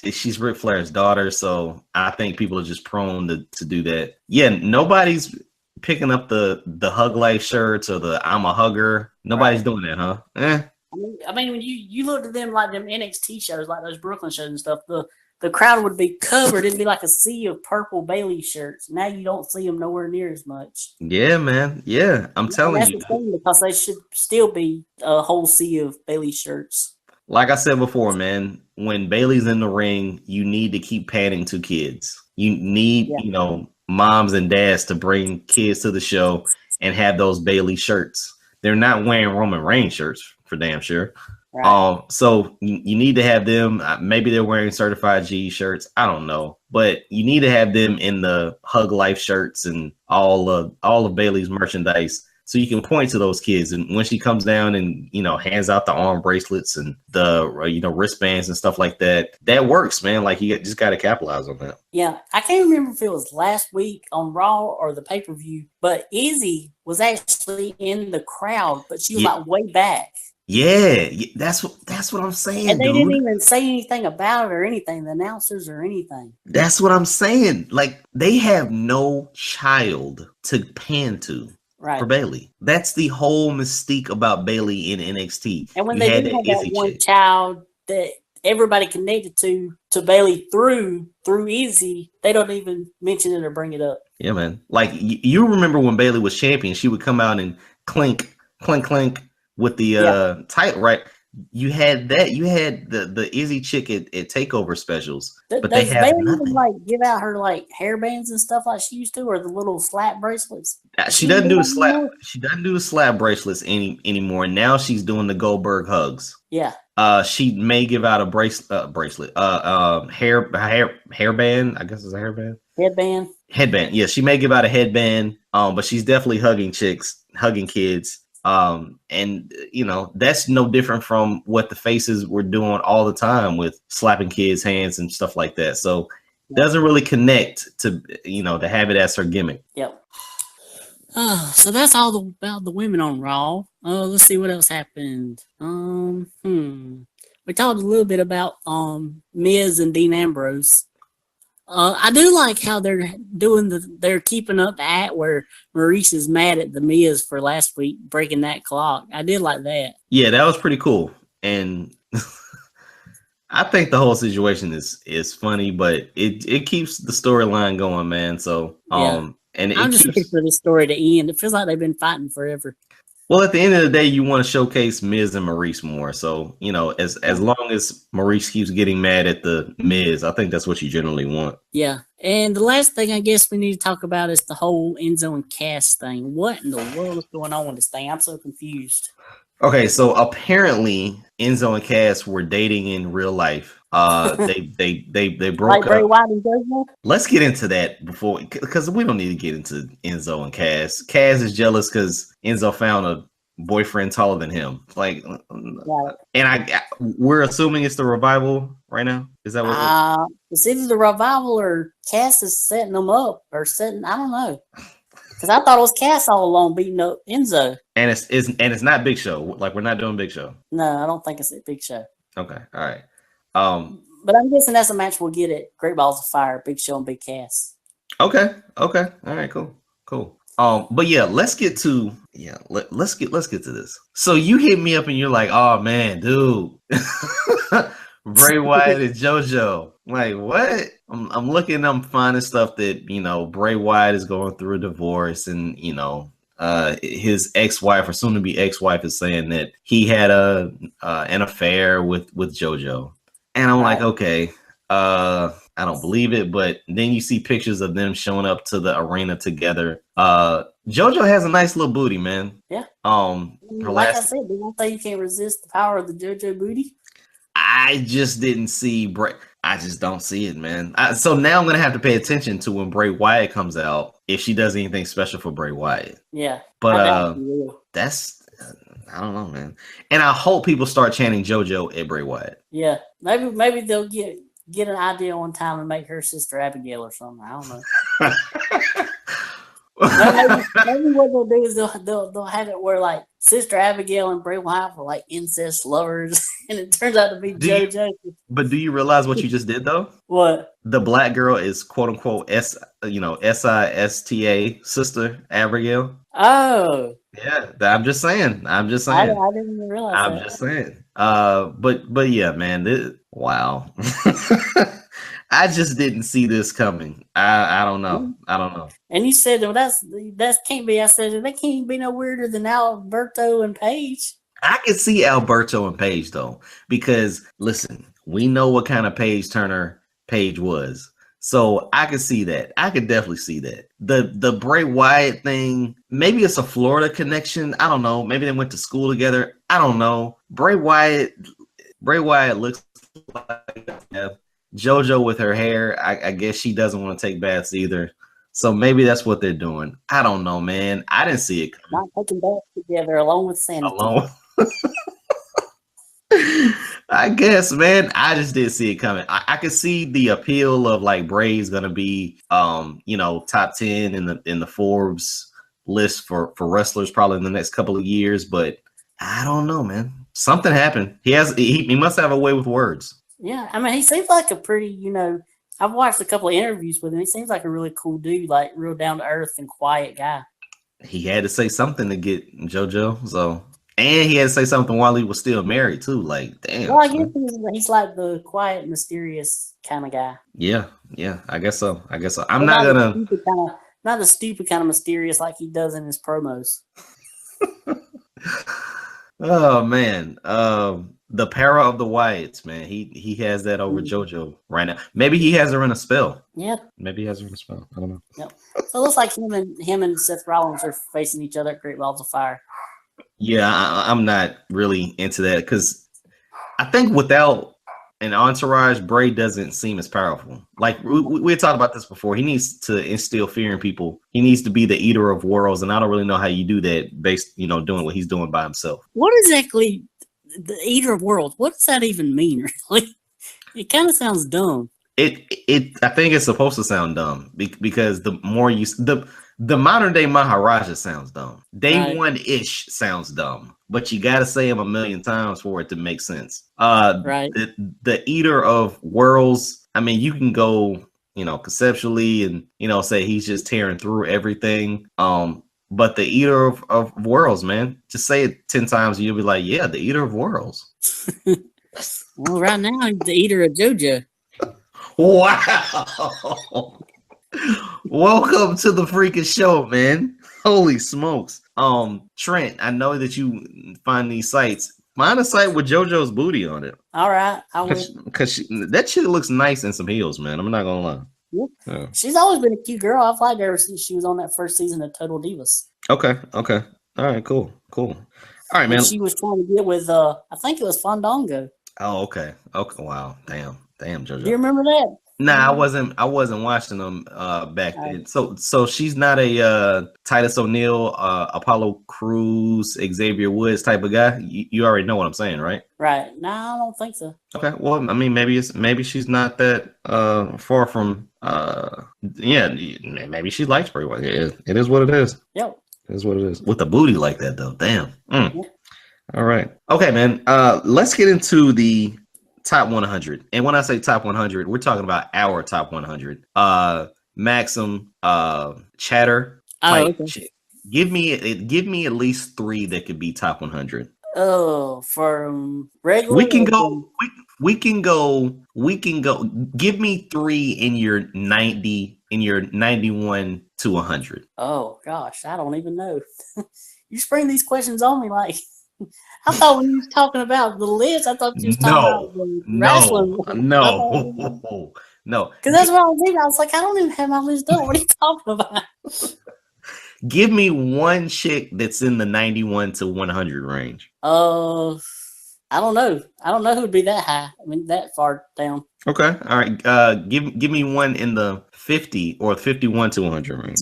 she's Ric Flair's daughter, so I think people are just prone to do that. Yeah, nobody's picking up the Hug Life shirts or the I'm a Hugger. Nobody's doing that, huh? I mean, when you look at them like them NXT shows, like those Brooklyn shows and stuff, the crowd would be covered. It'd be like a sea of purple Bailey shirts. Now you don't see them nowhere near as much. Yeah, man. Yeah, I'm telling you. That's the thing, because they should still be a whole sea of Bailey shirts. Like I said before, man, when Bailey's in the ring, you need to keep panning to kids. You need, you know, moms and dads to bring kids to the show and have those Bailey shirts. They're not wearing Roman Reigns shirts for damn sure. Right. So you need to have them. Maybe they're wearing Certified G shirts. I don't know, but you need to have them in the Hug Life shirts and all of Bailey's merchandise, so you can point to those kids. And when she comes down and, you know, hands out the arm bracelets and the wristbands and stuff like that, that works, man. Like you just got to capitalize on that. Yeah, I can't remember if it was last week on Raw or the pay-per-view, but Izzy was actually in the crowd, but she was like way back. Yeah, that's what I'm saying. And they didn't even say anything about it or anything, the announcers or anything. That's what I'm saying. Like, they have no child to pan to for Bailey. That's the whole mystique about Bailey in NXT. And when they do have that one child that everybody connected to Bailey through Izzy, they don't even mention it or bring it up. Yeah, man. Like, you remember when Bailey was champion, she would come out and clink, clink, clink with the title, right? You had that. You had the Izzy chick at Takeover specials, but they have Bailey nothing. Even like give out her like hairbands and stuff like she used to, or the little slap bracelets. She doesn't do the slap. Anymore? She doesn't do the slap bracelets anymore. Now she's doing the Goldberg hugs. Yeah. She may give out a bracelet. Hairband. I guess it's a hairband. Headband. Yeah, she may give out a headband. But she's definitely hugging chicks, hugging kids. And you know, that's no different from what the faces were doing all the time with slapping kids' hands and stuff like that. So it doesn't really connect to, you know, to have it as her gimmick. Yep. So that's all about the women on Raw. Let's see what else happened. We talked a little bit about Miz and Dean Ambrose. I do like how they're keeping up the act where Maurice is mad at the Miz for last week breaking that clock. I did like that. Yeah, that was pretty cool. And I think the whole situation is funny, but it keeps the storyline going, man. So and I'm just looking for the story to end. It feels like they've been fighting forever. Well, at the end of the day, you want to showcase Miz and Maurice more. So, you know, as long as Maurice keeps getting mad at the Miz, I think that's what you generally want. Yeah. And the last thing I guess we need to talk about is the whole Enzo and Cass thing. What in the world is going on with this thing? I'm so confused. Okay, so apparently Enzo and Cass were dating in real life. They broke like Bray up. Wyatt and JoJo? Let's get into that because we don't need to get into Enzo and Cass. Cass is jealous because Enzo found a boyfriend taller than him. Like, and we're assuming it's the Revival right now. Is that what? It's either the Revival or Cass is setting them up or setting. I don't know. Because I thought it was Cass all along beating up Enzo. And it's not Big Show. Like, we're not doing Big Show. No, I don't think it's a Big Show. Okay, all right. But I'm guessing that's a match we'll get at Great Balls of Fire, Big Show and Big Cass. Okay, all right, cool. But yeah, let's get to this. So you hit me up and you're like, oh man, dude, Bray Wyatt and JoJo. Like, what? I'm looking, I'm finding stuff that, you know, Bray Wyatt is going through a divorce, and, you know, his ex-wife or soon-to-be ex-wife is saying that he had an affair with JoJo, and I'm like, okay, I don't believe it. But then you see pictures of them showing up to the arena together. JoJo has a nice little booty, man. Yeah. I said, did I say you can't resist the power of the JoJo booty? I just didn't see Bray. I just don't see it, man. So now I'm gonna have to pay attention to when Bray Wyatt comes out if she does anything special for Bray Wyatt. Yeah, but that's I don't know, man. And I hope people start chanting JoJo at Bray Wyatt. Yeah, maybe they'll get an idea one time and make her Sister Abigail or something. I don't know. maybe what they'll do is they'll have it where like Sister Abigail and Bray Wyatt were like incest lovers, and it turns out to be JoJo. But do you realize what you just did though? What? The black girl is quote unquote Sista Sister Abigail. Oh. Yeah, I'm just saying. I didn't even realize that. I'm just saying. But yeah, man. Wow. I just didn't see this coming. I don't know. And you said, well, that can't be. I said, that can't even be no weirder than Alberto and Paige. I can see Alberto and Paige though, because listen, we know what kind of Paige Turner Paige was. So I could see that. I could definitely see that. The Bray Wyatt thing, maybe it's a Florida connection. I don't know. Maybe they went to school together. I don't know. Bray Wyatt looks like JoJo with her hair. I guess she doesn't want to take baths either. So maybe that's what they're doing. I don't know, man. I didn't see it coming. Not taking baths together along with Santa. I guess, man. I just didn't see it coming. I could see the appeal of like Bray's gonna be top 10 in the Forbes list for wrestlers probably in the next couple of years, but I don't know, man. Something happened. He must have a way with words. Yeah, I mean, he seems like a pretty, I've watched a couple of interviews with him. He seems like a really cool dude, like real down to earth and quiet guy. He had to say something to get JoJo, so. And he had to say something while he was still married too. Like, damn. Well, I guess he's like the quiet, mysterious kind of guy. Yeah, I guess so. I'm not gonna not the stupid kind of mysterious like he does in his promos. Oh man, the power of the Wyatts, man. He has that over JoJo right now. Maybe he has her in a spell. Yeah. Maybe he has her in a spell. I don't know. Yep. So it looks like him and Seth Rollins are facing each other at Great Balls of Fire. Yeah, I'm not really into that because I think without an entourage, Bray doesn't seem as powerful. Like we talked about this before. He needs to instill fear in people. He needs to be the eater of worlds, and I don't really know how you do that based, doing what he's doing by himself. What exactly the eater of worlds? What does that even mean? Really, it kind of sounds dumb. I think it's supposed to sound dumb because the more the modern day Maharaja sounds dumb. Day one-ish sounds dumb, but you got to say them a million times for it to make sense. Right. The eater of worlds. I mean, you can go, conceptually and, say he's just tearing through everything. But the eater of worlds, man, just say it 10 times and you'll be like, yeah, the eater of worlds. Well, right now, he's the eater of JoJo. Wow. Welcome to the freaking show, man. Holy smokes. Trent, I know that you find these sites. Find a site with JoJo's booty on it. All right. I will. Because that shit looks nice in some heels, man. I'm not going to lie. Yep. Yeah. She's always been a cute girl. I've liked her ever since she was on that first season of Total Divas. Okay. All right, cool. All right, man. She was trying to get with, I think it was Fandango. Oh, okay. Wow. Damn, JoJo. Do you remember that? Nah, I wasn't watching them back then. So she's not a Titus O'Neil, Apollo Crews, Xavier Woods type of guy. You already know what I'm saying, right? Right. No, I don't think so. Okay. Well, I mean, maybe she's not that far from. Maybe she likes Bray Wyatt. It is what it is. Yep. It is what it is. With a booty like that, though. Damn. Yeah. All right. Okay, man. Let's get into the top 100. And when I say top 100, we're talking about our top 100. Maxim, Chatter. Okay. Give me at least 3 that could be top 100. Oh, from regular. We can go. Give me 3 in your 90, in your 91 to 100? Oh gosh, I don't even know. You spring these questions on me like I thought when you was talking about the list, I thought you was talking about the wrestling. No. Because that's what I was thinking. I was like, I don't even have my list done. What are you talking about? Give me one chick that's in the 91 to 100 range. I don't know. I don't know who would be that high. I mean, that far down. Okay, all right. Give me one in the 50 or 51 to 100 range.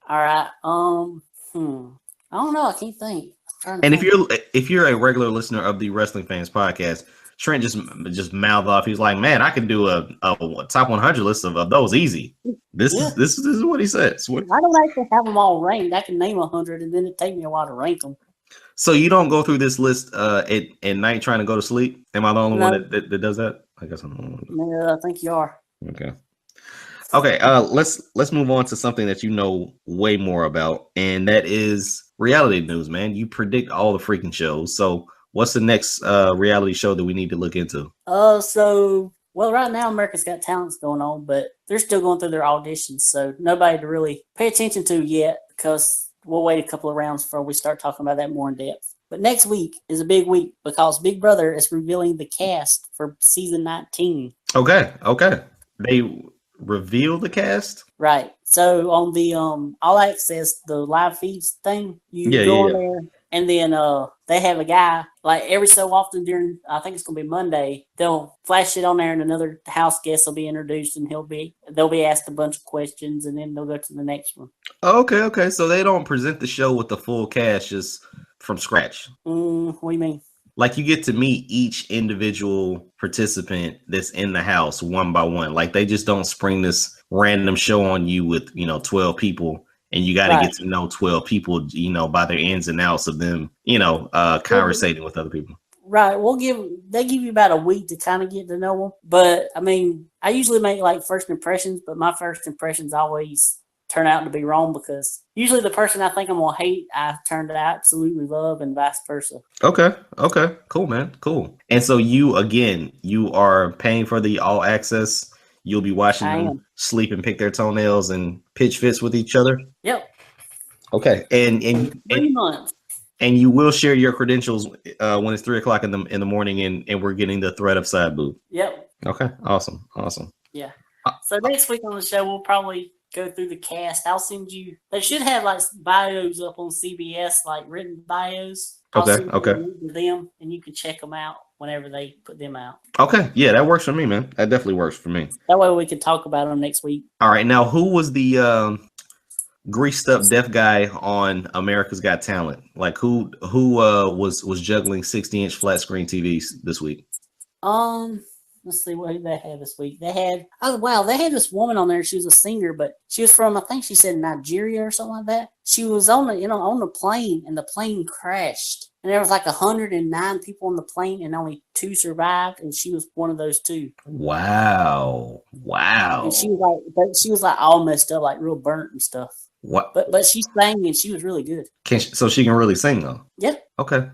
All right. I don't know. I can't think. And if you're a regular listener of the Wrestling Fans Podcast, Trent just mouthed off. He's like, "Man, I can do a top 100 list of those easy." This is what he says. I don't actually have them all ranked. I can name 100, and then it take me a while to rank them. So you don't go through this list at night trying to go to sleep? Am I the only one that does that? I guess I'm the only one. Yeah, I think you are. Okay. Let's move on to something that you know way more about, and that is reality news, man. You predict all the freaking shows. So what's the next reality show that we need to look into? Well, right now America's Got Talent's going on, but they're still going through their auditions, so nobody to really pay attention to yet because we'll wait a couple of rounds before we start talking about that more in depth. But next week is a big week because Big Brother is revealing the cast for season 19. Okay. They reveal the cast? Right. So on the All Access, the live feeds thing, you go on there, and then they have a guy, like every so often during, I think it's going to be Monday, they'll flash it on there and another house guest will be introduced and they'll be asked a bunch of questions and then they'll go to the next one. Okay. So they don't present the show with the full cast just from scratch. What do you mean? Like you get to meet each individual participant that's in the house one by one. Like they just don't spring this random show on you with, 12 people and you got to get to know 12 people, by their ins and outs of them, conversating with other people. Right. They give you about a week to kind of get to know them. But I mean, I usually make like first impressions, but my first impressions always turn out to be wrong because usually the person I think I'm gonna hate, I turn to absolutely love, and vice versa. Okay, cool, man, cool. And so you are paying for the All Access. You'll be watching them sleep and pick their toenails and pitch fits with each other. Yep. Okay, and 3 months. And you will share your credentials when it's 3:00 in the morning, and we're getting the threat of side boob. Yep. Okay, awesome. Yeah. So next week on the show, we'll probably go through the cast. I'll send you. They should have like bios up on CBS, like written bios. Okay. Them, and you can check them out whenever they put them out. Okay, yeah, that works for me, man. That definitely works for me. That way we can talk about them next week. All right, now who was the greased up deaf guy on America's Got Talent? Like who was juggling 60-inch flat screen TVs this week? Let's see what they had this week. They had this woman on there. She was a singer, but she was from, I think she said Nigeria or something like that. She was on the plane, and the plane crashed. And there was like 109 people on the plane, and only 2 survived, and she was one of those 2. Wow. And she was like all messed up, like real burnt and stuff. What? But she sang and she was really good. So she can really sing though. Yeah. Okay.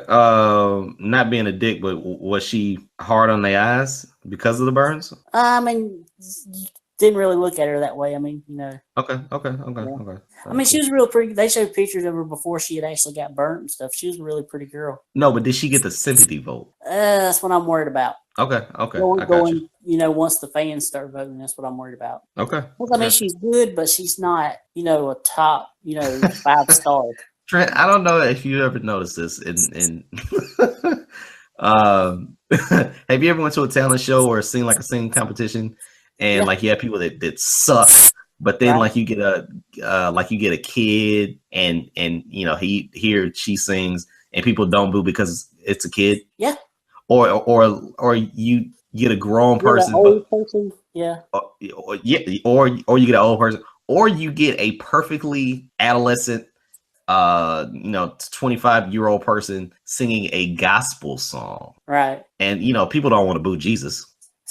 Not being a dick, but was she hard on the eyes because of the burns? I mean, didn't really look at her that way. I mean, Okay. I mean, she was real pretty. They showed pictures of her before she had actually got burnt and stuff. She was a really pretty girl. No, but did she get the sympathy vote? That's what I'm worried about. Okay. Going, once the fans start voting, that's what I'm worried about. Okay. I mean, she's good, but she's not, a top, 5-star. Trent, I don't know if you ever noticed this. Have you ever went to a talent show or seen like a singing competition, and like you have people that suck, but then like you get a kid, and he or she sings, and people don't boo because it's a kid. Yeah. Or you get a grown person, old person. Yeah. Or you get an old person, or you get a perfectly adolescent 25-year-old person singing a gospel song. Right. And people don't want to boo Jesus.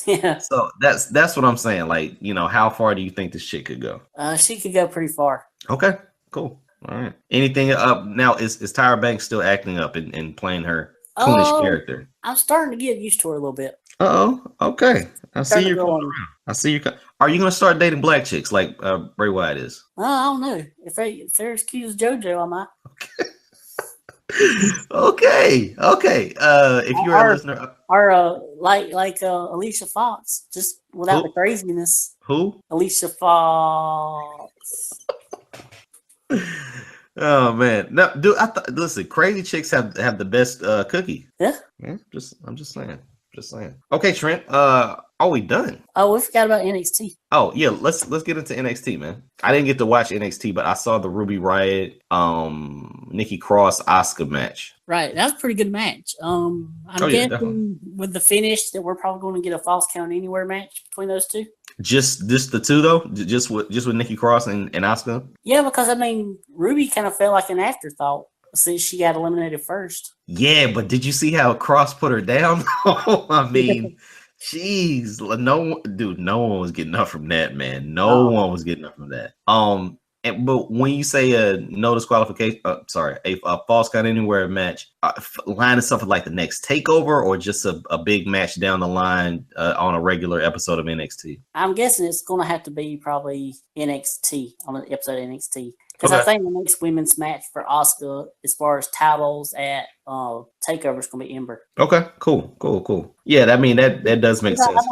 Yeah. So that's what I'm saying. Like, how far do you think this chick could go? She could go pretty far. Okay, cool. All right. Anything up now? Is Tyra Banks still acting up and playing her coonish character? I'm starting to get used to her a little bit. Okay. I see you going around. I see you. Are you gonna start dating black chicks like Bray Wyatt is? Well, I don't know if they're as cute as JoJo, I might. Okay. If you are a listener, Or like Alicia Fox, just without the who? craziness. Who? Alicia Fox. Oh man, no, dude. Listen, crazy chicks have the best cookie. Yeah. I'm just saying. Okay, Trent. Are we done? Oh, we forgot about NXT. Oh yeah, let's get into NXT, man. I didn't get to watch NXT, but I saw the Ruby Riott, Nikki Cross, Asuka match. Right, that was a pretty good match. I'm guessing with the finish that we're probably going to get a false count anywhere match between those two. Just the two though, just with Nikki Cross and Asuka. Yeah, because I mean, Ruby kind of felt like an afterthought since she got eliminated first. Yeah, but did you see how Cross put her down? I mean, jeez, no one was getting up from that, man. No one was getting up from that. But when you say a no disqualification, a false count anywhere match, line itself with like the next takeover or just a big match down the line on a regular episode of NXT? I'm guessing it's going to have to be probably NXT on an episode of NXT. Because I think the next women's match for Asuka, as far as titles at Takeover, is going to be Ember. Okay, cool. Yeah, I mean that does make sense.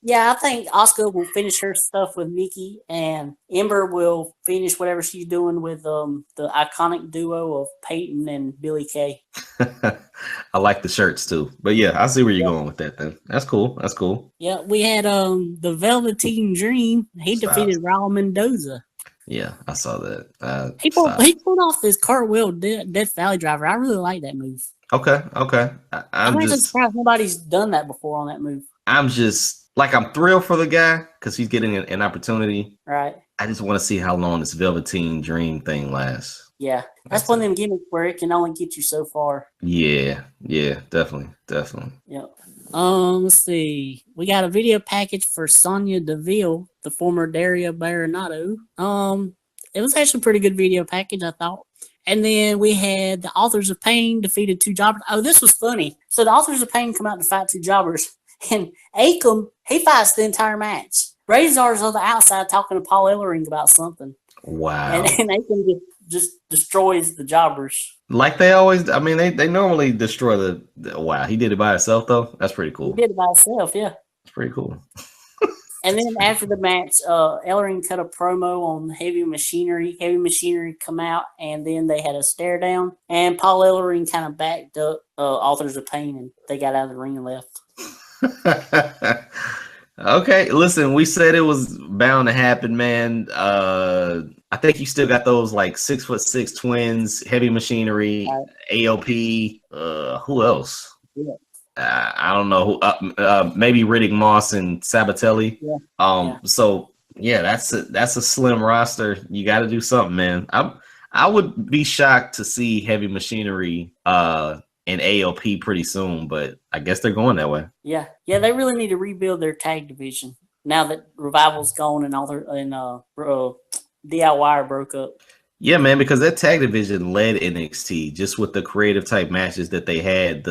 Yeah, I think Asuka will finish her stuff with Nikki, and Ember will finish whatever she's doing with the iconic duo of Peyton and Billie Kay. I like the shirts too, but yeah, I see where you're going with that. Then that's cool. Yeah, we had the Velveteen Dream. He defeated Raul Mendoza. Yeah, I saw that. He pulled off this cartwheel Death Valley driver. I really like that move. Okay. I'm just surprised nobody's done that before on that move. I'm thrilled for the guy because he's getting an opportunity. Right. I just want to see how long this Velveteen Dream thing lasts. Yeah, that's one of them gimmicks where it can only get you so far. Yeah, definitely. Yeah. Let's see. We got a video package for Sonya Deville, the former Daria Baronato. It was actually a pretty good video package, I thought. And then we had the Authors of Pain defeated two jobbers. Oh, this was funny. So the Authors of Pain come out to fight two jobbers. And Akam, he fights the entire match. Razor's on the outside talking to Paul Ellering about something. Wow. And Akam just destroys the jobbers. Like they always, I mean, they normally destroy the wow. He did it by himself, though. That's pretty cool. He did it by himself, yeah. It's pretty cool. And then after the match, Ellering cut a promo on Heavy Machinery. Heavy Machinery come out, and then they had a stare down. And Paul Ellering kind of backed up Authors of Pain, and they got out of the ring and left. Okay, listen, we said it was bound to happen, man. I think you still got those like 6'6" twins, Heavy Machinery, right. AOP. Who else? Yeah. I don't know who. Maybe Riddick Moss and Sabatelli. Yeah. So yeah, that's a slim roster. You got to do something, man. I would be shocked to see Heavy Machinery and AOP pretty soon, but I guess they're going that way. Yeah, they really need to rebuild their tag division now that Revival's gone and all their DIY broke up. Yeah, man, because that tag division led NXT just with the creative type matches that they had,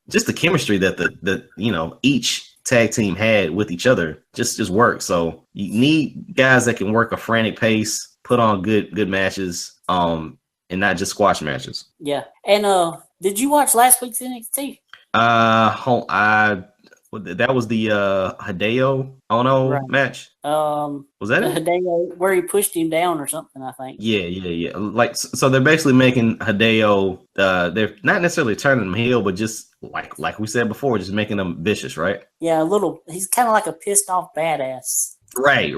just the chemistry that the each tag team had with each other just worked. So you need guys that can work a frantic pace, put on good matches, and not just squash matches. Yeah, and did you watch last week's NXT? That was the Hideo Ono match. Was that it? Hideo, where he pushed him down or something, I think. Yeah. Like, so they're basically making Hideo. They're not necessarily turning him heel, but just like we said before, just making him vicious, right? Yeah, a little. He's kind of like a pissed off badass. Right.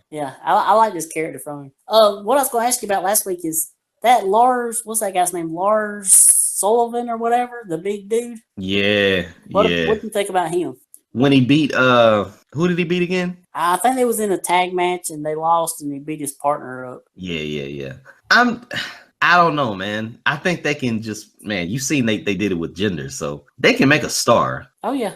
Yeah, I like this character from him. What I was going to ask you about last week is that Lars. What's that guy's name? Lars Sullivan or whatever, the big dude. Yeah. What do you think about him? When he beat who did he beat again? I think they was in a tag match and they lost and he beat his partner up. Yeah. I don't know, man. I think they can you've seen they did it with Jinder, so they can make a star. Oh yeah.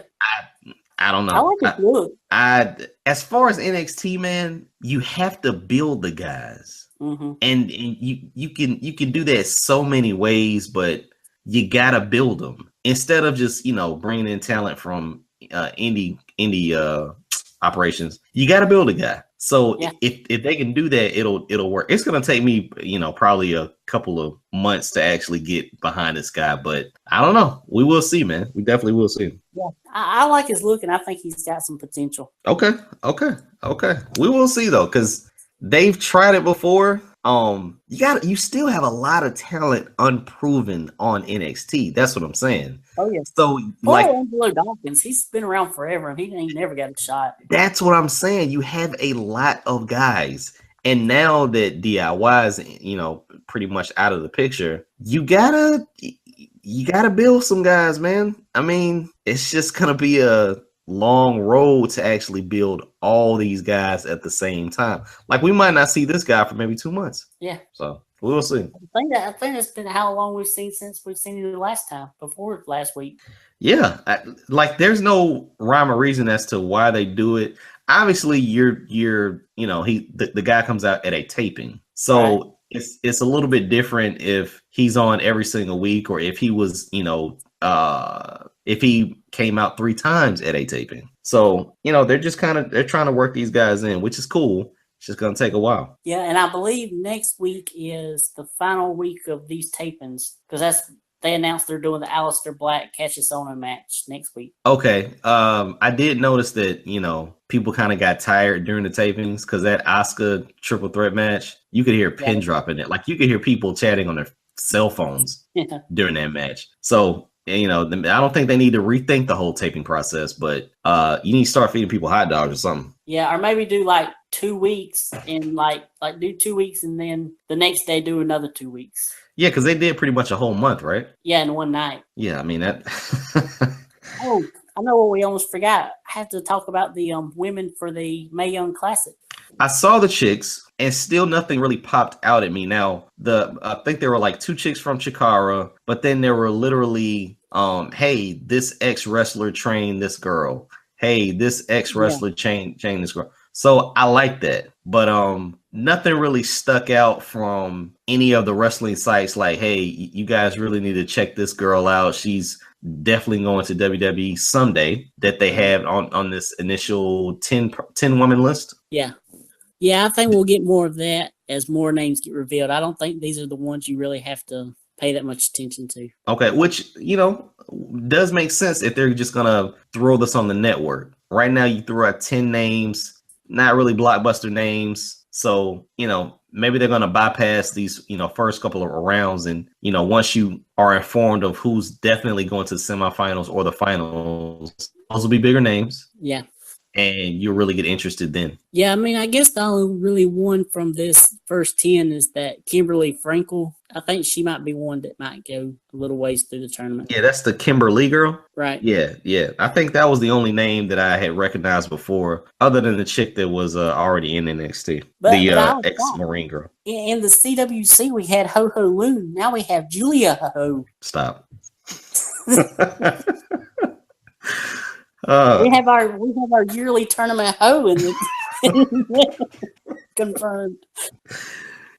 I don't know. I like his look. As far as NXT, man, you have to build the guys. Mm-hmm. And you can do that so many ways, but you gotta build them instead of just bringing in talent from indie operations, you got to build a guy. So if they can do that, it'll work. It's gonna take me, probably a couple of months to actually get behind this guy, but I don't know. We will see, man. We definitely will see. Yeah, I like his look, and I think he's got some potential. Okay. We will see though, because they've tried it before. You still have a lot of talent unproven on NXT. That's what I'm saying. Oh yeah. So Angelo Dawkins, he's been around forever and he ain't never got a shot. That's what I'm saying. You have a lot of guys. And now that DIY is, pretty much out of the picture, you gotta build some guys, man. I mean, it's just gonna be a long road to actually build all these guys at the same time. Like, we might not see this guy for maybe 2 months. Yeah. So we will see. I think that's been how long we've seen since we've seen it last time, before last week. Yeah. There's no rhyme or reason as to why they do it. Obviously, the guy comes out at a taping. So it's a little bit different if he's on every single week, or if he was, if he came out 3 times at a taping. So, they're just they're trying to work these guys in, which is cool. It's just going to take a while. Yeah, and I believe next week is the final week of these tapings, because they announced they're doing the Aleister Black Cassius-Ohno match next week. Okay. I did notice that, people kind of got tired during the tapings, because that Asuka triple threat match, you could hear pin drop in it. Like, you could hear people chatting on their cell phones during that match. So, I don't think they need to rethink the whole taping process, but you need to start feeding people hot dogs or something. Yeah, or maybe do like 2 weeks and like do 2 weeks and then the next day do another 2 weeks. Yeah, because they did pretty much a whole month, right? Yeah, in one night. Yeah, I mean that. Oh, I know what we almost forgot. I have to talk about the women for the Mae Young Classic. I saw the chicks, and still nothing really popped out at me. Now, I think there were like 2 chicks from Chikara, but then there were literally, hey, this ex-wrestler trained this girl. Hey, this ex-wrestler trained this girl. So I like that. But nothing really stuck out from any of the wrestling sites like, hey, you guys really need to check this girl out. She's definitely going to WWE someday, that they have on this initial 10 woman list. Yeah, I think we'll get more of that as more names get revealed. I don't think these are the ones you really have to pay that much attention to. Okay, which, does make sense if they're just going to throw this on the network. Right now, you throw out 10 names, not really blockbuster names. So, maybe they're going to bypass these, first couple of rounds. And, once you are informed of who's definitely going to the semifinals or the finals, those will be bigger names. Yeah. And you'll really get interested then. Yeah, I mean, I guess the only really one from this first 10 is that Kimberly Frankel. I think she might be one that might go a little ways through the tournament. Yeah, that's the Kimberly girl. Right. Yeah. I think that was the only name that I had recognized before, other than the chick that was already in NXT. The ex-Marine girl. In the CWC, we had Ho Ho Loon. Now we have Julia Ho. Stop. We have our yearly tournament Ho in the confirmed.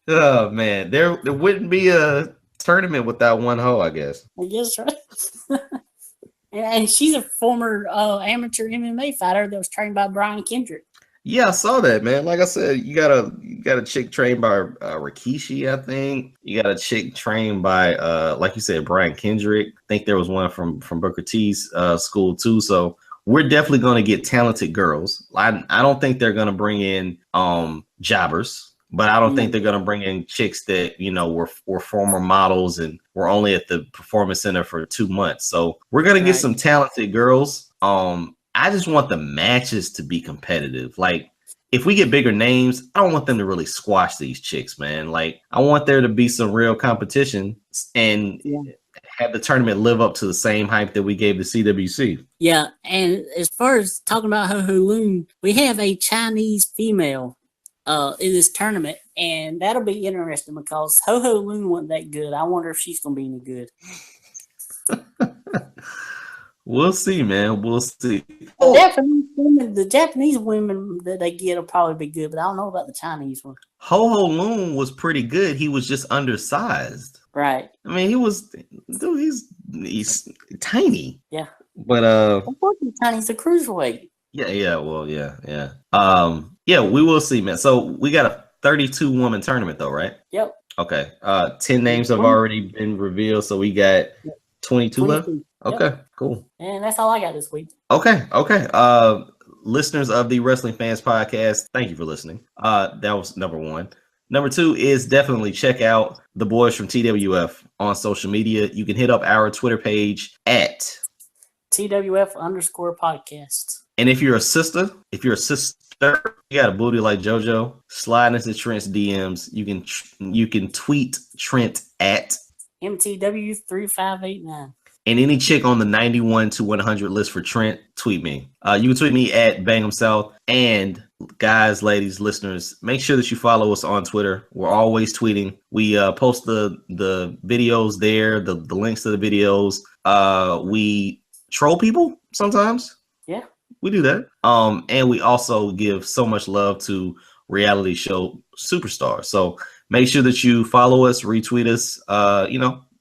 Oh man, there wouldn't be a tournament without one Ho, I guess. I guess, right. And she's a former amateur MMA fighter that was trained by Brian Kendrick. Yeah, I saw that, man. Like I said, you got a chick trained by Rikishi, I think. You got a chick trained by like you said, Brian Kendrick. I think there was one from Booker T's school too. So we're definitely going to get talented girls. I don't think they're going to bring in jobbers, but I don't think they're going to bring in chicks that, were former models and were only at the performance center for 2 months. So we're going to get some talented girls. I just want the matches to be competitive. Like, if we get bigger names, I don't want them to really squash these chicks, man. Like, I want there to be some real competition and have the tournament live up to the same hype that we gave the CWC. Yeah, and as far as talking about Ho Ho Loon, we have a Chinese female in this tournament, and that'll be interesting because Ho Ho Loon wasn't that good. I wonder if she's going to be any good. We'll see, man. We'll see. The Japanese women that they get will probably be good, but I don't know about the Chinese one. Ho Ho Loon was pretty good. He was just undersized. Right. I mean, he's tiny. Yeah. But Unfortunately, Tiny's a cruiserweight. yeah. Well, yeah. Yeah, we will see, man. So we got a 32 woman tournament, though, right? Yep. Okay. 10 names have already been revealed, so we got 22 left. 22. Okay, Yep. cool. And that's all I got this week. Okay. Listeners of the Wrestling Fans Podcast, thank you for listening. That was number one. Number two is definitely check out the boys from TWF on social media. You can hit up our Twitter page at TWF_podcast. And if you're a sister, you got a booty like JoJo, slide into Trent's DMs. You can tweet Trent at MTW3589. And any chick on the 91 to 100 list for Trent, tweet me. You can tweet me at Bangham South. And guys, ladies, listeners, make sure that you follow us on Twitter. We're always tweeting. We post the videos there, the links to the videos. We troll people sometimes. Yeah. We do that. And we also give so much love to reality show superstars. So make sure that you follow us, retweet us,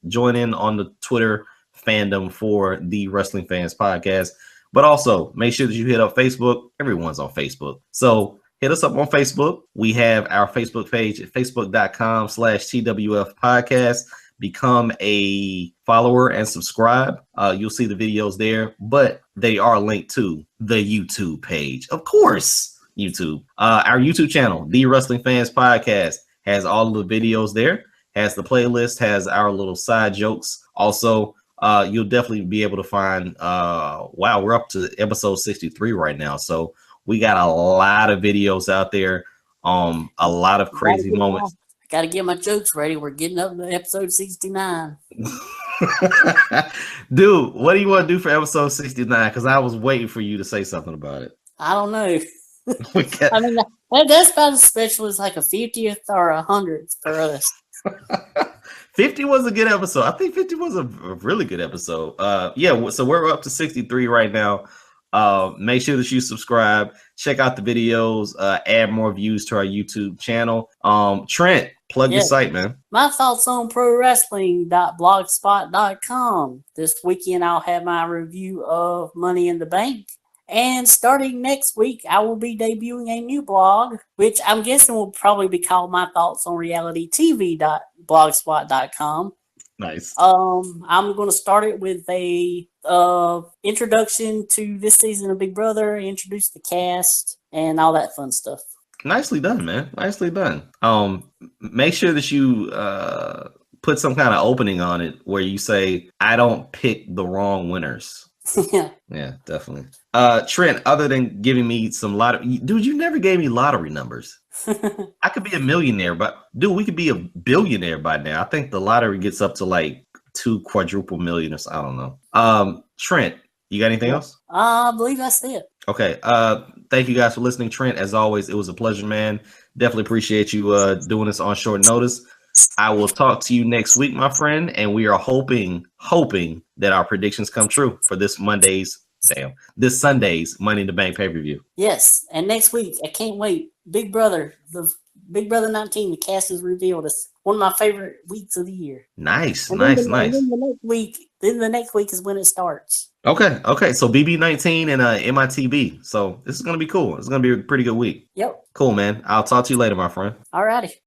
join in on the Twitter fandom for the Wrestling Fans Podcast. But also make sure that you hit up Facebook. Everyone's on Facebook. So hit us up on Facebook. We have our Facebook page at facebook.com/TWF podcast. Become a follower and subscribe. You'll see the videos there, but they are linked to the YouTube page. Of course, YouTube. Our YouTube channel, The Wrestling Fans Podcast, has all of the videos there, has the playlist, has our little side jokes. Also, you'll definitely be able to find, we're up to episode 63 right now. So we got a lot of videos out there, a lot of crazy moments. Got to get my jokes ready. We're getting up to episode 69. Dude, what do you want to do for episode 69? Because I was waiting for you to say something about it. I don't know. I mean, that's about as special as like a 50th or a 100th for us. 50 was a good episode. I think 50 was a really good episode. So we're up to 63 right now. Make sure that you subscribe, check out the videos, add more views to our YouTube channel. Trent, plug your site, man. My thoughts on pro wrestling.blogspot.com. This weekend I'll have my review of Money in the Bank. And starting next week, I will be debuting a new blog, which I'm guessing will probably be called My Thoughts on RealityTV.blogspot.com. Nice. I'm going to start it with a introduction to this season of Big Brother, introduce the cast, and all that fun stuff. Nicely done, man. Nicely done. Make sure that you put some kind of opening on it where you say, I don't pick the wrong winners. Yeah, definitely. Trent, other than giving me some lottery, dude, you never gave me lottery numbers. I could be a millionaire, but dude, we could be a billionaire by now. I think the lottery gets up to like 2 quadruple million. I don't know. Trent, you got anything else? I believe that's it. Okay. Thank you guys for listening. Trent, as always, it was a pleasure, man. Definitely appreciate you doing this on short notice. I will talk to you next week, my friend, and we are hoping that our predictions come true for this Sunday's Money in the Bank pay-per-view. Yes, and next week, I can't wait. Big Brother 19, the cast is revealed. It's one of my favorite weeks of the year. Nice. And then the next week is when it starts. Okay. So BB19 and MITB. So this is gonna be cool. It's gonna be a pretty good week. Yep. Cool, man. I'll talk to you later, my friend. All righty.